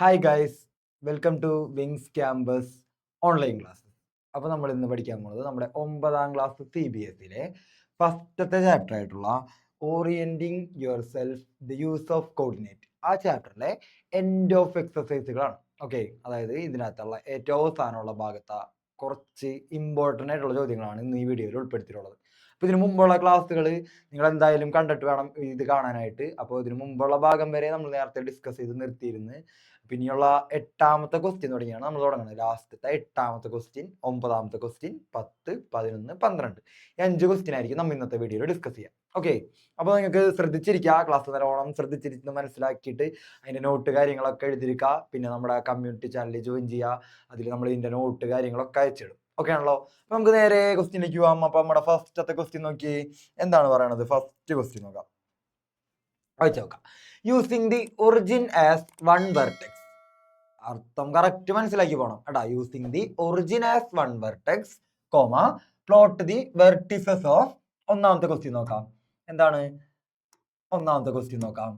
Hi guys, welcome to Wings campus online class. അപ്പോൾ നമ്മൾ ഇന്ന് പഠിക്കാൻ പോകുന്നത് നമ്മുടെ 9ാം ക്ലാസ് CBSE ഫസ്റ്റത്തെ ചാപ്റ്റർ ആയിട്ടുള്ള orienting yourself the use of coordinate. ആ ചാപ്റ്ററിലെ എൻഡ് ഓഫ് എക്സസൈസുകളാണ്. ഓക്കെ, അതായത് ഇതിനകത്തുള്ള ഏറ്റവും അവസാനമുള്ള ഭാഗത്ത് കുറച്ച് ഇമ്പോർട്ടൻ്റ് ആയിട്ടുള്ള ചോദ്യങ്ങളാണ് ഇന്ന് ഈ വീഡിയോയിൽ ഉൾപ്പെടുത്തിയിട്ടുള്ളത്. അപ്പോൾ ഇതിനു മുമ്പുള്ള ക്ലാസ്സുകൾ നിങ്ങൾ എന്തായാലും കണ്ടിട്ട് വേണം ഇത് കാണാനായിട്ട്. അപ്പോൾ ഇതിനു മുമ്പുള്ള ഭാഗം വരെ നമ്മൾ നേരത്തെ ഡിസ്കസ് ചെയ്ത് നിർത്തിയിരുന്ന്. പിന്നെയുള്ള 8ാമത്തെ ക്വസ്റ്റ്യൻ തുടങ്ങിയാണ് നമ്മൾ തുടങ്ങുന്നത്. ലാസ്റ്റത്തെ 8ാമത്തെ ക്വസ്റ്റ്യൻ, 9ാമത്തെ ക്വസ്റ്റ്യൻ, 10, 11, 12 ഈ 5 ക്വസ്റ്റ്യൻ ആയിരിക്കും നമ്മൾ ഇന്നത്തെ വീഡിയോയിൽ ഡിസ്കസ് ചെയ്യാം. ഓക്കെ, അപ്പോൾ നിങ്ങൾക്ക് ശ്രദ്ധിച്ചിരിക്കുക, ക്ലാസ് നല്ലോണം ശ്രദ്ധിച്ചിരിക്കുന്നത് മനസ്സിലാക്കിയിട്ട് അതിൻ്റെ നോട്ട് കാര്യങ്ങളൊക്കെ എഴുതിയിരിക്കുക. പിന്നെ നമ്മുടെ കമ്മ്യൂണിറ്റി ചാനലിൽ ജോയിൻ ചെയ്യുക. അതിൽ നമ്മൾ ഇതിൻ്റെ നോട്ട് കാര്യങ്ങളൊക്കെ അയച്ചിടും. ഓക്കെ ആണല്ലോ? അപ്പോൾ നമുക്ക് നേരെ ക്വസ്റ്റ്യനിലേക്ക് പോകാം. അപ്പോൾ നമ്മുടെ ഫസ്റ്റത്തെ ക്വസ്റ്റ്യൻ നോക്കി എന്താണ് പറയണത്. ഫസ്റ്റ് ക്വസ്റ്റ്യൻ നോക്കാം, വായിച്ചു നോക്കാം. Using the origin as one vertex. അർത്ഥം കറക്റ്റ് മനസ്സിലാക്കി പോകണം കേട്ടാ. Using the origin as one vertex, plot the vertices of. ഒന്നാമത്തെ ക്വസ്റ്റ്യൻ നോക്കാം. എന്താണ് ഒന്നാമത്തെ ക്വസ്റ്റ്യൻ നോക്കാം.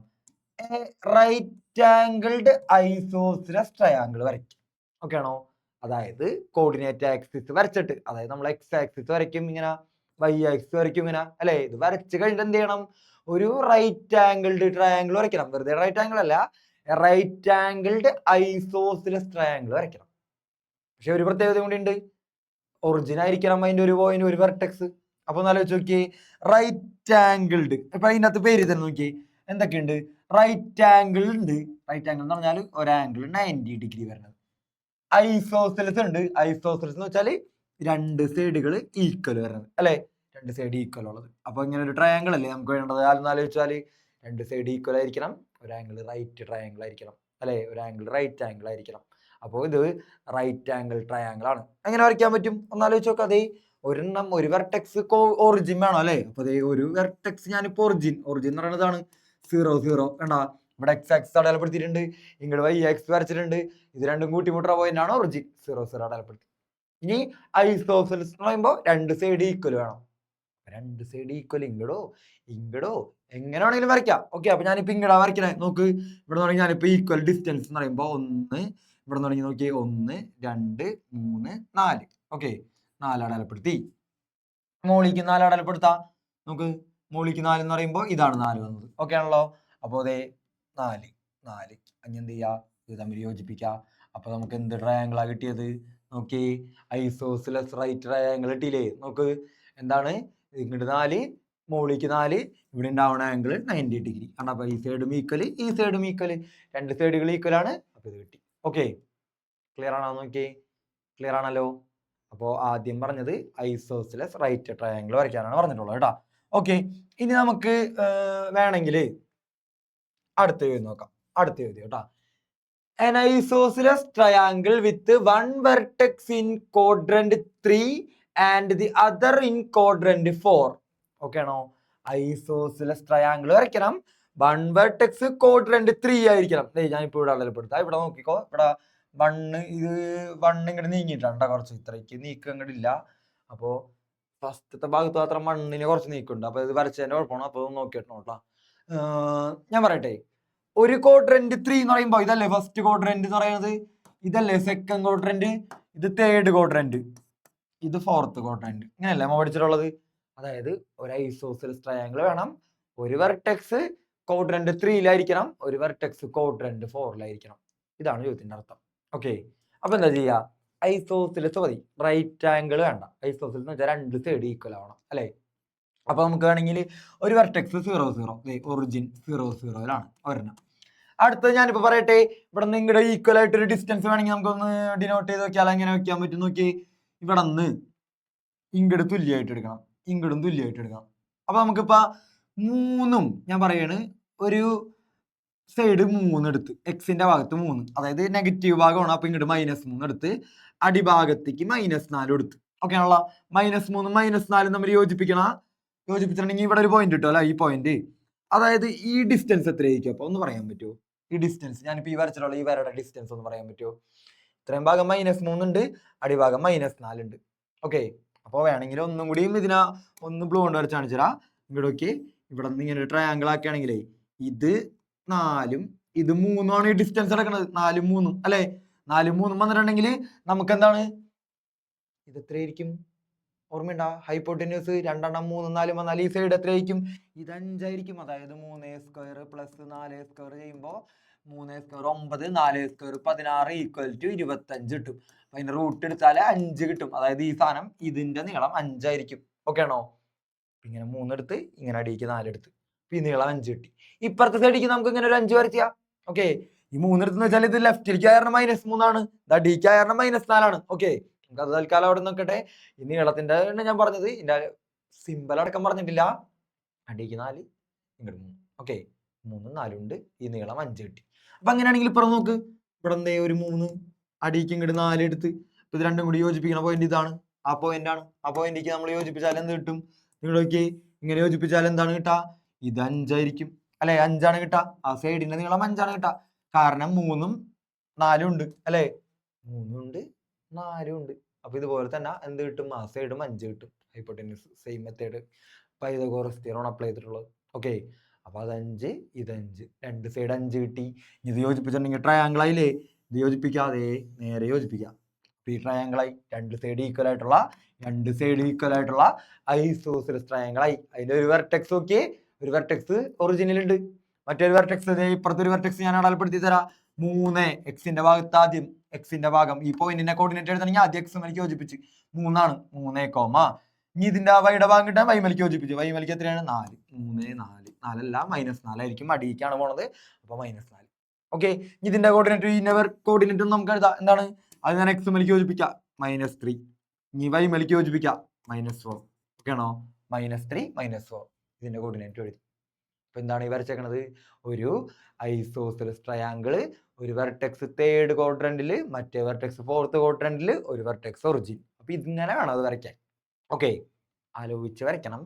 A right angled isosceles triangle വരയ്ക്കും. ഓക്കെ ആണോ? അതായത് കോർഡിനേറ്റ് ആക്സിസ് വരച്ചിട്ട്, അതായത് നമ്മൾ എക്സ് ആക്സിസ് വരയ്ക്കും ഇങ്ങനെ, വൈ ആക്സിസ് വരയ്ക്കും ഇങ്ങനെ അല്ലെ. ഇത് വരച്ച് കഴിഞ്ഞിട്ട് എന്ത് ചെയ്യണം? ഒരു റൈറ്റ് ആംഗിൾഡ് ട്രയാങ്കിൾ വരയ്ക്കണം. വെറുതെ റൈറ്റ് ആംഗിൾ അല്ല, റൈറ്റ് ആംഗിൾഡ് ഐസോസിലസ് ട്രയാങ്കിൾ വരയ്ക്കണം. പക്ഷെ ഒരു പ്രത്യേകത കൂടി ഉണ്ട്. ഒറിജിൻ ആയിരിക്കണം അതിന്റെ ഒരു പോയിന്റ്, ഒരു വെർട്ടെക്സ്. അപ്പൊ ഒന്ന് ആലോചിച്ച് നോക്കി, റൈറ്റ് ആംഗിൾഡ്. ഇപ്പൊ അതിനകത്ത് പേര് തന്നെ നോക്കി എന്തൊക്കെയുണ്ട്. റൈറ്റ് ആംഗിൾ ഉണ്ട്. റൈറ്റ് ആംഗിൾ എന്ന് പറഞ്ഞാൽ ഒരു ആംഗിൾ 90 ഡിഗ്രി വരുന്നത്. ഐസോസിലസ് ഉണ്ട്. ഐസോസിലസ് എന്ന് വെച്ചാൽ രണ്ട് സൈഡുകൾ ഈക്വൽ വരുന്നത് അല്ലെ, രണ്ട് സൈഡ് ഈക്വൽ ഉള്ളത്. അപ്പൊ ഇങ്ങനെ ഒരു ട്രയാങ്കിൾ അല്ലേ നമുക്ക് വേണ്ടത്. അതൊന്ന് ആലോചിച്ചാൽ രണ്ട് സൈഡ് ഈക്വൽ ആയിരിക്കണം, ഒരു ആംഗിൾ റൈറ്റ് ട്രയാങ്കിൾ ആയിരിക്കണം അല്ലെ, ഒരു ആംഗിൾ റൈറ്റ് ആംഗിൾ ആയിരിക്കണം. അപ്പോൾ ഇത് റൈറ്റ് ആംഗിൾ ട്രയാങ്കിൾ ആണ്. എങ്ങനെ വരയ്ക്കാൻ പറ്റും ഒന്നാലോചിച്ച് നോക്കാം. അതേ ഒരെണ്ണം, ഒരു വെർട്ടെക്സ് ഒറിജിൻ വേണം അല്ലെ. അപ്പൊ അതേ ഒരു വെർട്ടെക്സ് ഞാനിപ്പോ ഒറിജിൻ എന്ന് പറയുന്നതാണ് 0, 0 കണ്ടാ. ഇവിടെ എക്സ് ആക്സിസ് അടയാളപ്പെടുത്തിയിട്ടുണ്ട്, ഇങ്ങോട്ട് വൈ ആക്സിസ് വരച്ചിട്ടുണ്ട്. ഇത് രണ്ടും കൂട്ടിമുട്ടുന്ന പോയിന്റ് ആണ് ഒറിജിൻ, 0, 0 അടയാളപ്പെടുത്തി. ഇനി ഐസോസിലസ് എന്ന് പറയുമ്പോൾ രണ്ട് സൈഡ് ഈക്വൽ വേണം. രണ്ട് സൈഡ് ഈക്വൽ ഇങ്ങടോ എങ്ങനെ വേണമെങ്കിലും വരയ്ക്കാം. ഓക്കെ, അപ്പൊ ഞാനിപ്പോ ഇങ്ങടാ വരയ്ക്കണേ. നോക്ക്, ഇവിടെ തുടങ്ങി ഞാനിപ്പോ ഈക്വൽ ഡിസ്റ്റൻസ് എന്ന് പറയുമ്പോൾ 1, ഇവിടെ തുടങ്ങി നോക്കി 1, 2, 3, 4. ഓക്കെ, 4 അടയാളപ്പെടുത്തി. മോളിക്ക് 4 അടയാളപ്പെടുത്താം. നമുക്ക് മോളിക്ക് 4 എന്ന് പറയുമ്പോൾ ഇതാണ് 4 വന്നത്. ഓക്കെ ആണല്ലോ? അപ്പോൾ അതെ 4, 4 അഞ്ഞ് എന്ത് ചെയ്യുക, ഇത് തമ്മിൽ യോജിപ്പിക്കുക. അപ്പൊ നമുക്ക് എന്ത് ട്രയാങ്കിളാ കിട്ടിയത് നോക്കി. ഐസോസിലസ് റൈറ്റ് ട്രയാങ്കിൾ കിട്ടിയില്ലേ. നോക്ക്, എന്താണ് ഇങ്ങോട്ട് 4, മോളിക്ക് 4, ഇവിടെ ഉണ്ടാവുന്ന ആംഗിൾ 90 ഡിഗ്രി. കാരണം അപ്പൊ ഈ സൈഡും ഈക്വൽ, ഈ സൈഡും ഈക്വൽ, രണ്ട് സൈഡുകൾ ഈക്വൽ ആണ്. അപ്പൊ ഇത് കിട്ടി. ഓക്കെ, ക്ലിയർ ആണോ നോക്കി? ക്ലിയർ ആണല്ലോ? അപ്പോൾ ആദ്യം പറഞ്ഞത് ഐസോസിലസ് റൈറ്റ് ട്രയാങ്കിൾ വരയ്ക്കാനാണ് പറഞ്ഞിട്ടുള്ളത് കേട്ടോ. ഓക്കെ, ഇനി നമുക്ക് വേണമെങ്കിൽ അടുത്ത ചോദ്യം നോക്കാം. അടുത്ത ചോദ്യം കേട്ടോ. An isosceles triangle with one vertex in quadrant 3 and the other in quadrant 4. Okay ആണോ? ഐസോസിലസ് ട്രയാങ്കിൾ വരയ്ക്കണം. വൺ വെർട്ടെക്സ് ക്വാഡ്രന്റ് 3 ആയിരിക്കണം. ഞാനിപ്പോ ഇവിടെ അടയാളപ്പെടുത്താം. ഇവിടെ നോക്കിക്കോ, ഇവിടെ ഇത് 1 ഇങ്ങോട്ട് നീങ്ങിയിട്ടാണ് കുറച്ച്, ഇത്രയ്ക്ക് നീക്കം ഇങ്ങോട്ടില്ല. അപ്പോ ഫസ്റ്റത്തെ ഭാഗത്ത് മാത്രം 1 കുറച്ച് നീക്കുണ്ട്. അപ്പൊ ഇത് വരച്ചതിന്റെ കുഴപ്പമാണ്. അപ്പൊ നോക്കിയിട്ടോ കേട്ടോ. ഞാൻ പറയട്ടെ, ഒരു ക്വാഡ്രന്റ് 3 എന്ന് പറയുമ്പോൾ ഇതല്ലേ ഫസ്റ്റ് ക്വാഡ്രന്റ് എന്ന് പറയുന്നത്, ഇതല്ലേ സെക്കൻഡ് ക്വാഡ്രന്റ്, ഇത് തേർഡ് ക്വാഡ്രന്റ്, ഇത് ഫോർത്ത് ക്വാഡ്രന്റ്. ഇങ്ങനെയല്ലേ നമ്മൾ പഠിച്ചിട്ടുള്ളത്. അതായത് ഒരു ഐസോസിലസ് ട്രയാങ്കിൾ വേണം, ഒരു വെർട്ടെക്സ് ക്വാഡ്രന്റ് 3-ലായിരിക്കണം, ഒരു വെർട്ടെക്സ് ക്വാഡ്രന്റ് 4-ലായിരിക്കണം. ഇതാണ് ചോദ്യത്തിന്റെ അർത്ഥം. ഓക്കെ, അപ്പൊ എന്താ ചെയ്യാ, ഐസോസിലസ് മതി, റൈറ്റ് ആംഗിൾ വേണ്ട. ഐസോസിലസ് എന്ന് വെച്ചാൽ രണ്ട് സൈഡ് ഈക്വൽ ആവണം അല്ലെ. അപ്പൊ നമുക്ക് വേണമെങ്കിൽ ഒരു വെർട്ടെക്സ് 0, 0, ഒറിജിൻ 0, 0-ലാണ് ഒരെണ്ണം. അടുത്തത് ഞാനിപ്പോ പറയട്ടെ, ഇവിടെ നിന്ന് ഇങ്ങോട്ട് ഈക്വൽ ആയിട്ടൊരു ഡിസ്റ്റൻസ് വേണമെങ്കിൽ നമുക്കൊന്ന് ഡിനോട്ട് ചെയ്ത് നോക്കിയാൽ എങ്ങനെ വെക്കാൻ പറ്റും നോക്കി. ഇവിടെ നിന്ന് ഇങ്ങോട്ട് തുല്യമായിട്ട് എടുക്കണം, ഇങ്ങോട്ടും തുല്യമായിട്ട് എടുക്കണം. അപ്പൊ നമുക്കിപ്പോ 3ഉം ഞാൻ പറയാണ്, ഒരു സൈഡ് 3 എടുത്ത്, എക്സിന്റെ ഭാഗത്ത് 3, അതായത് നെഗറ്റീവ് ഭാഗമാണ്. അപ്പൊ ഇങ്ങോട്ട് -3 എടുത്ത് അടിഭാഗത്തേക്ക് -4 എടുത്ത്. ഓക്കെ ആണല്ലോ? -3 -4 തമ്മിൽ യോജിപ്പിച്ചിട്ടുണ്ടെങ്കിൽ ഇവിടെ ഒരു പോയിന്റ് കിട്ടും അല്ലെ, ഈ പോയിന്റ്. അതായത് ഈ ഡിസ്റ്റൻസ് എത്രയായിരിക്കും അപ്പൊ ഒന്ന് പറയാൻ പറ്റുമോ? ഈ ഡിസ്റ്റൻസ് ഞാനിപ്പോ ഈ വരച്ചിട്ടുള്ള ഈ വരയുടെ ഡിസ്റ്റൻസ് ഒന്ന് പറയാൻ പറ്റുമോ? ഇത്രയും ഭാഗം -3 ഉണ്ട്, അടിഭാഗം -4 ഉണ്ട്. ഓക്കെ, അപ്പോൾ വേണമെങ്കിൽ ഒന്നും കൂടിയും ഇതിനെ ഒന്ന് ബ്ലൂ കൊണ്ട് വരച്ച് കാണിച്ചു തരാം. ഇങ്ങോട്ടൊക്കെ ഇവിടെ നിന്ന് ഇങ്ങനെ ട്രയാങ്കിൾ ആക്കുകയാണെങ്കിലേ ഇത് 4-ഉം ഇത് 3 ഈ ഡിസ്റ്റൻസ് എടുക്കുന്നത് 4 3 അല്ലെ 4 3 വന്നിട്ടുണ്ടെങ്കിൽ നമുക്ക് എന്താണ് ഇത് എത്രയായിരിക്കും ഓർമ്മയുണ്ടാ ഹൈപ്പോട്ടിന്യൂസ് 2 3 4 വന്നാൽ ഈ സൈഡ് എത്രയായിരിക്കും ഇത് 5 ആയിരിക്കും അതായത് 3² പ്ലസ് 4² ചെയ്യുമ്പോൾ 3² 9 4² 16 ഈക്വൽ ടു 25 കിട്ടും. അപ്പൊ അതിന്റെ റൂട്ട് എടുത്താൽ 5 കിട്ടും. അതായത് ഈ സാധനം ഇതിന്റെ നീളം 5 ആയിരിക്കും. ഓക്കെ ആണോ? ഇങ്ങനെ 3 എടുത്ത് ഇങ്ങനെ അടിക്ക് 4 എടുത്ത് ഈ നീളം 5 കിട്ടി. ഇപ്പുറത്തെ സൈഡിക്ക് നമുക്ക് ഇങ്ങനെ ഒരു 5 വരയ്ക്കാം. ഓക്കെ ഈ 3 എടുത്തെന്ന് വെച്ചാൽ ഇത് ലെഫ്റ്റിലേക്ക് കാരണം -3 ആണ് ഡിക്ക് കാരണം -4 ആണ്. ഓക്കെ നമുക്ക് അത് തൽക്കാലം അവിടെ നോക്കട്ടെ. ഈ നീളത്തിന്റെ ഞാൻ പറഞ്ഞത് ഇതിന്റെ സിമ്പൽ അടക്കം പറഞ്ഞിട്ടില്ല. അടിക്ക് 4 ഇങ്ങോട്ട് 3. ഓക്കെ 3 4 ഉണ്ട് ഈ നീളം 5 കിട്ടി. അപ്പൊ അങ്ങനെയാണെങ്കിൽ ഇപ്പുറം നോക്ക് ഇവിടെ എന്തേ ഒരു 3 അടിക്ക് ഇങ്ങോട്ട് 4 എടുത്ത് ഇത് രണ്ടും കൂടി യോജിപ്പിക്കുന്ന പോയിന്റ് ഇതാണ് ആ പോയിന്റ് ആണ്. ആ പോയിന്റിക്ക് നമ്മൾ യോജിപ്പിച്ചാൽ എന്ത് കിട്ടും നിങ്ങൾ നോക്കി ഇങ്ങനെ യോജിപ്പിച്ചാൽ എന്താണ് കിട്ടാ ഇത് 5 ആയിരിക്കും അല്ലെ 5 ആണ് കിട്ടാ ആ സൈഡിന്റെ നീളം 5 ആണ് കിട്ടാ കാരണം 3 ഉം 4 ഉണ്ട് അല്ലെ 3 ഉണ്ട് 4 ഉണ്ട്. അപ്പൊ ഇതുപോലെ തന്നെ എന്ത് കിട്ടും ആ സൈഡും 5 കിട്ടും. Hypotenuse same method Pythagoras theorem apply ചെയ്തിട്ടുള്ളത്. ഓക്കെ അപ്പൊ അത് 5 ഇത് 5 രണ്ട് സൈഡ് 5 കിട്ടി. ഇത് യോജിപ്പിച്ചിട്ടുണ്ടെങ്കിൽ ട്രയാങ്കിൾ ആയില്ലേ ഇത് യോജിപ്പിക്കാതെ നേരെ യോജിപ്പിക്കാം. ഈ ട്രയാങ്കിൾ ആയി രണ്ട് സൈഡ് ഈക്വൽ ആയിട്ടുള്ള ഐസോസിലസ് ട്രയാങ്കിൾ ആയി. അതിന്റെ ഒരു വെർട്ടെക്സ് നോക്കി ഒരു വെർട്ടെക്സ് ഒറിജിനൽ ഉണ്ട് മറ്റൊരു വെർട്ടെക്സ് ഇപ്പുറത്തെ ഒരു വെർട്ടെക്സ് ഞാൻ അടയാളപ്പെടുത്തി തരാം 3 എക്സിന്റെ ഭാഗത്ത് ആദ്യം എക്സിന്റെ ഭാഗം ഈ പോയിന്റിന്റെ കോർഡിനേറ്റ് എഴുതണമെങ്കിൽ ആദ്യം എക്സ് മലിക്ക് യോജിപ്പിച്ച് 3 ആണ് 3, ഇനി ഇതിന്റെ വൈയുടെ ഭാഗം കിട്ടാൻ വൈമലിക്ക് യോജിപ്പിച്ചു വൈമലിക്ക് എത്രയാണ് 4 3 4 4 അല്ല -4 ആയിരിക്കും അടിയിക്കാണ് പോണത് അപ്പൊ -4. ഓക്കെ ഇതിന്റെ കോർഡിനേറ്റ് ഇതിന്റെ കോർഡിനേറ്റ് നമുക്ക് എഴുതാം എന്താണ് അത് ഞാൻ എക്സ് മലിക്ക് യോജിപ്പിക്കാം -3 ഇനി വൈ മലിക്ക് യോജിപ്പിക്കാം -4. ഓക്കെ ആണോ -3 -4 ഇതിന്റെ കോർഡിനേറ്റ് എഴുതി. അപ്പൊ എന്താണ് ഈ വരച്ചേക്കണത് ഒരു ഐസോസിലസ് ട്രയാങ്കിള് ഒരു വെർട്ടെക്സ് തേർഡ് ക്വാഡ്രന്റില് മറ്റേ വെർട്ടെക്സ് ഫോർത്ത് ക്വാഡ്രന്റില് ഒരു വെർട്ടെക്സ് ഒറിജിൻ. അപ്പൊ ഇതിങ്ങനെ വേണം അത് വരയ്ക്കാൻ. ഓക്കെ ആലോചിച്ച് വരയ്ക്കണം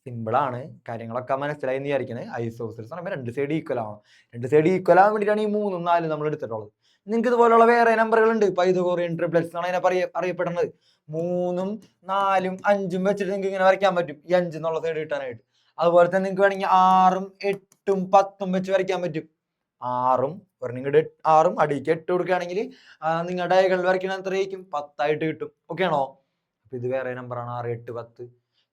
സിമ്പിൾ ആണ് കാര്യങ്ങളൊക്കെ മനസ്സിലായി എന്ന് വിചാരിക്കുന്നത്. ഐസോസിലസ് പറയുമ്പോൾ രണ്ട് സൈഡ് ഈക്വൽ ആവണം രണ്ട് സൈഡ് ഈക്വൽ ആവാൻ വേണ്ടിയിട്ടാണ് ഈ 3 4 നമ്മൾ എടുത്തിട്ടുള്ളത്. നിങ്ങൾക്ക് ഇതുപോലുള്ള വേറെ നമ്പറുകൾ ഉണ്ട് പൈതഗോറിയൻ ട്രിപ്ലെറ്റ്സ് ആണ് അതിനെ അറിയപ്പെടുന്നത് 3 4 5 വെച്ചിട്ട് നിങ്ങൾക്ക് ഇങ്ങനെ വരയ്ക്കാൻ പറ്റും ഈ 5 എന്നുള്ള സൈഡ് കിട്ടാനായിട്ട്. അതുപോലെ തന്നെ നിങ്ങൾക്ക് വേണമെങ്കിൽ 6 8 10 വെച്ച് വരയ്ക്കാൻ പറ്റും. 6 അടിക്ക് 8 കൊടുക്കുകയാണെങ്കിൽ നിങ്ങളുടെ ഡയഗണൽ വരയ്ക്കണ എത്രയായിരിക്കും 10 ആയിട്ട് കിട്ടും. ഓക്കെ ആണോ? അപ്പൊ ഇത് വേറെ നമ്പറാണ് 6 8 10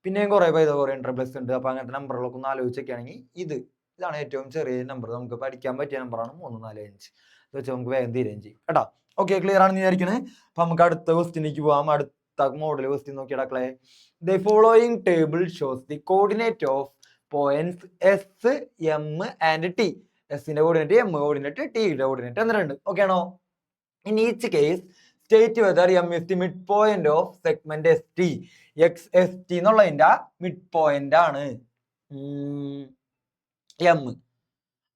പിന്നെയും കുറെ പൈതഗോറിയൻ ട്രിപ്ലെറ്റ്സ് ഉണ്ട്. അപ്പൊ അങ്ങനത്തെ നമ്പറുകളൊക്കെ ഒന്ന് ആലോചിച്ചൊക്കെയാണെങ്കിൽ ഇതാണ് ഏറ്റവും ചെറിയ നമ്പർ നമുക്ക് പഠിക്കാൻ പറ്റിയ നമ്പറാണ് 3 4 5 ഇത് വെച്ച് നമുക്ക് വേഗം തീരുകയും ചെയ്യും കേട്ടോ. ഓക്കെ ക്ലിയർ ആണെന്ന് വിചാരിക്കണേ. അപ്പൊ നമുക്ക് അടുത്ത ക്വസ്റ്റ്യനിലേക്ക് പോവാം. അടുത്ത മോഡൽ ക്വസ്റ്റ്യൻ നോക്കിയിടാക്കളെ the following table shows the coordinate of points S M and T. എസിന്റെ കോർഡിനേറ്റ് എം കോർഡിനേറ്റ് ടിയുടെ കോർഡിനേറ്റ് എന്നിട്ടുണ്ട്. ഓക്കെ ആണോ? In each case state whether M is the mid point of segment S T. X S T എന്നുള്ളതിന്റെ mid point ആണ് M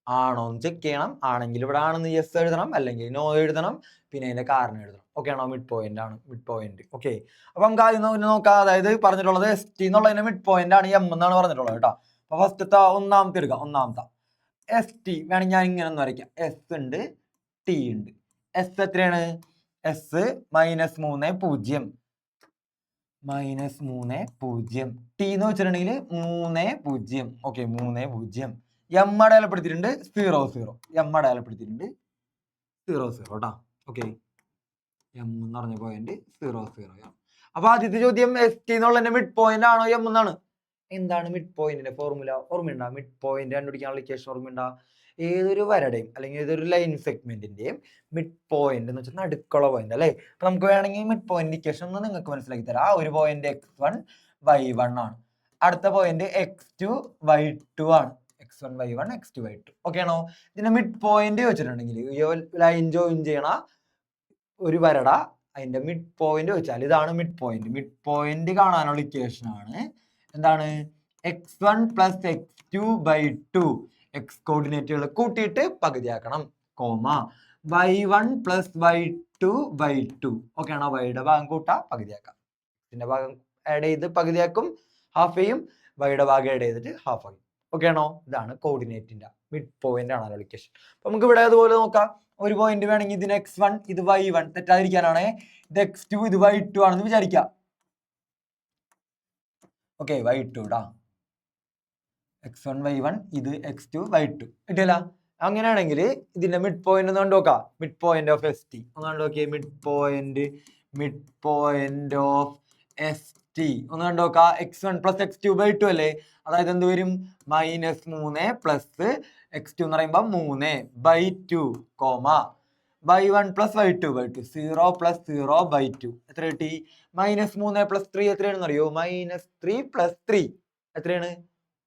ആണോ എന്ന് check ചെയ്യണം. ആണെങ്കിൽ ഇവിടെ ആണെന്ന് യെസ് എഴുതണം അല്ലെങ്കിൽ നോ എഴുതണം പിന്നെ അതിന്റെ കാരണം എഴുതണം. ഓക്കെ ആണോ? മിഡ് പോയിന്റ് ആണ് മിഡ് പോയിന്റ്. ഓക്കെ അപ്പൊ നമുക്ക് ആദ്യം നോക്കാം. അതായത് പറഞ്ഞിട്ടുള്ളത് എസ് ടി എന്നുള്ളതിന്റെ മിഡ് പോയിന്റ് ആണ് എം എന്നാണ് പറഞ്ഞിട്ടുള്ളത് കേട്ടോ. അപ്പൊ ഫസ്റ്റത്തെ ഒന്നാമത്തെ എടുക്കാം. ഒന്നാമത്തെ എസ് ടി വേണമെങ്കിൽ ഞാൻ ഇങ്ങനെ ഒന്ന് വരയ്ക്കാം. എസ് ഉണ്ട് ടി ഉണ്ട്. എസ് എത്രയാണ്? എസ് -3 0 -3 0 ടി എന്ന് വെച്ചിട്ടുണ്ടെങ്കിൽ 3 0. ഓക്കെ 3 0 എം അടയാളപ്പെടുത്തിയിട്ടുണ്ട് 0 0 എം അടയാളപ്പെടുത്തിയിട്ടുണ്ട് 0 0 കേട്ടോ. ഓക്കെ എം എന്ന് പറഞ്ഞ പോയിന്റ് 0 0. അപ്പൊ ആദ്യത്തെ ചോദ്യം എസ് ടി എന്നുള്ള മിഡ് പോയിന്റ് ആണോ എം എന്നാണ്. എന്താണ് മിഡ് പോയിന്റിന്റെ ഫോർമുല ഓർമ്മയുണ്ടാ? മിഡ് പോയിന്റ് കണ്ടുപിടിക്കാനുള്ള ഇക്വേഷൻ ഓർമ്മയുണ്ടാ? ഏതൊരു വരയുടെയും അല്ലെങ്കിൽ ഏതൊരു ലൈൻ സെഗ്മെന്റിന്റെയും മിഡ് പോയിന്റ് എന്ന് വെച്ചാൽ നടുക്കുള്ള പോയിന്റ് അല്ലേ. അപ്പൊ നമുക്ക് വേണമെങ്കിൽ മിഡ് പോയിന്റ് ഇക്വേഷൻ ഒന്ന് നിങ്ങൾക്ക് മനസ്സിലാക്കി തരാം. ഒരു പോയിന്റ് x1 y1 ആണ്. അടുത്ത പോയിന്റ് x2 y2 ആണ്. x1 y1 x2 y2. Okay ആണോ? ഇതിന്റെ മിഡ് പോയിന്റ് വെച്ചിട്ടുണ്ടെങ്കിൽ ലൈൻ ജോയിൻ ചെയ്യണ ഒരു വരട അതിന്റെ മിഡ് പോയിന്റ് വെച്ചാൽ ഇതാണ് മിഡ് പോയിന്റ്. മിഡ് പോയിന്റ് കാണാനുള്ള ഇക്വേഷൻ ആണ് എന്താണ്? x1 + x2/2 എക്സ് കോർഡിനേറ്റുകൾ കൂട്ടിയിട്ട് പകുതിയാക്കണം കോമ y1 + y2/2. ഓക്കെ ആണോ? വൈയുടെ ഭാഗം കൂട്ടാ പകുതിയാക്കാം. ഇതിന്റെ ഭാഗം ആഡ് ചെയ്ത് പകുതിയാക്കും ഹാഫ് ചെയ്യും വൈയുടെ ഭാഗം ആഡ് ചെയ്തിട്ട് ഹാഫ് ആക്കും. ഓക്കെ ആണോ? ഇതാണ് കോർഡിനേറ്റിന്റെ മിഡ് പോയിന്റ് ആണ് ലൊക്കേഷൻ. അപ്പൊ നമുക്ക് ഇവിടെ അതുപോലെ നോക്കാം. ഒരു പോയിന്റ് വേണമെങ്കിൽ ഇതിന് x1 ഇത് y1 തെറ്റാതിരിക്കാനാണ്. ഇത് x2 ഇത് y2 ആണെന്ന് വിചാരിക്കാം. ഓക്കെ y2 ടാ x1 y1 ഇത് x2 y2 കിട്ടിയല്ല. അങ്ങനെയാണെങ്കിൽ ഇതിന്റെ മിഡ് പോയിന്റ് ഒന്ന് കണ്ടു നോക്കാം. Mid point of S T ഒന്ന് കണ്ടു നോക്കിയേ. Mid point of S T ഒന്ന് കണ്ടു നോക്കാം. x1 പ്ലസ് x2/2 അല്ലേ? അതായത് എന്ത് വരും? -3 പ്ലസ് x2 എന്ന് പറയുമ്പോൾ 3/2 comma y1 plus y2/2 0 plus 0/2 എത്ര കിട്ടി? -3 പ്ലസ് 3 എത്രയാണെന്ന് അറിയോ? -3 പ്ലസ് 3 എത്രയാണ്?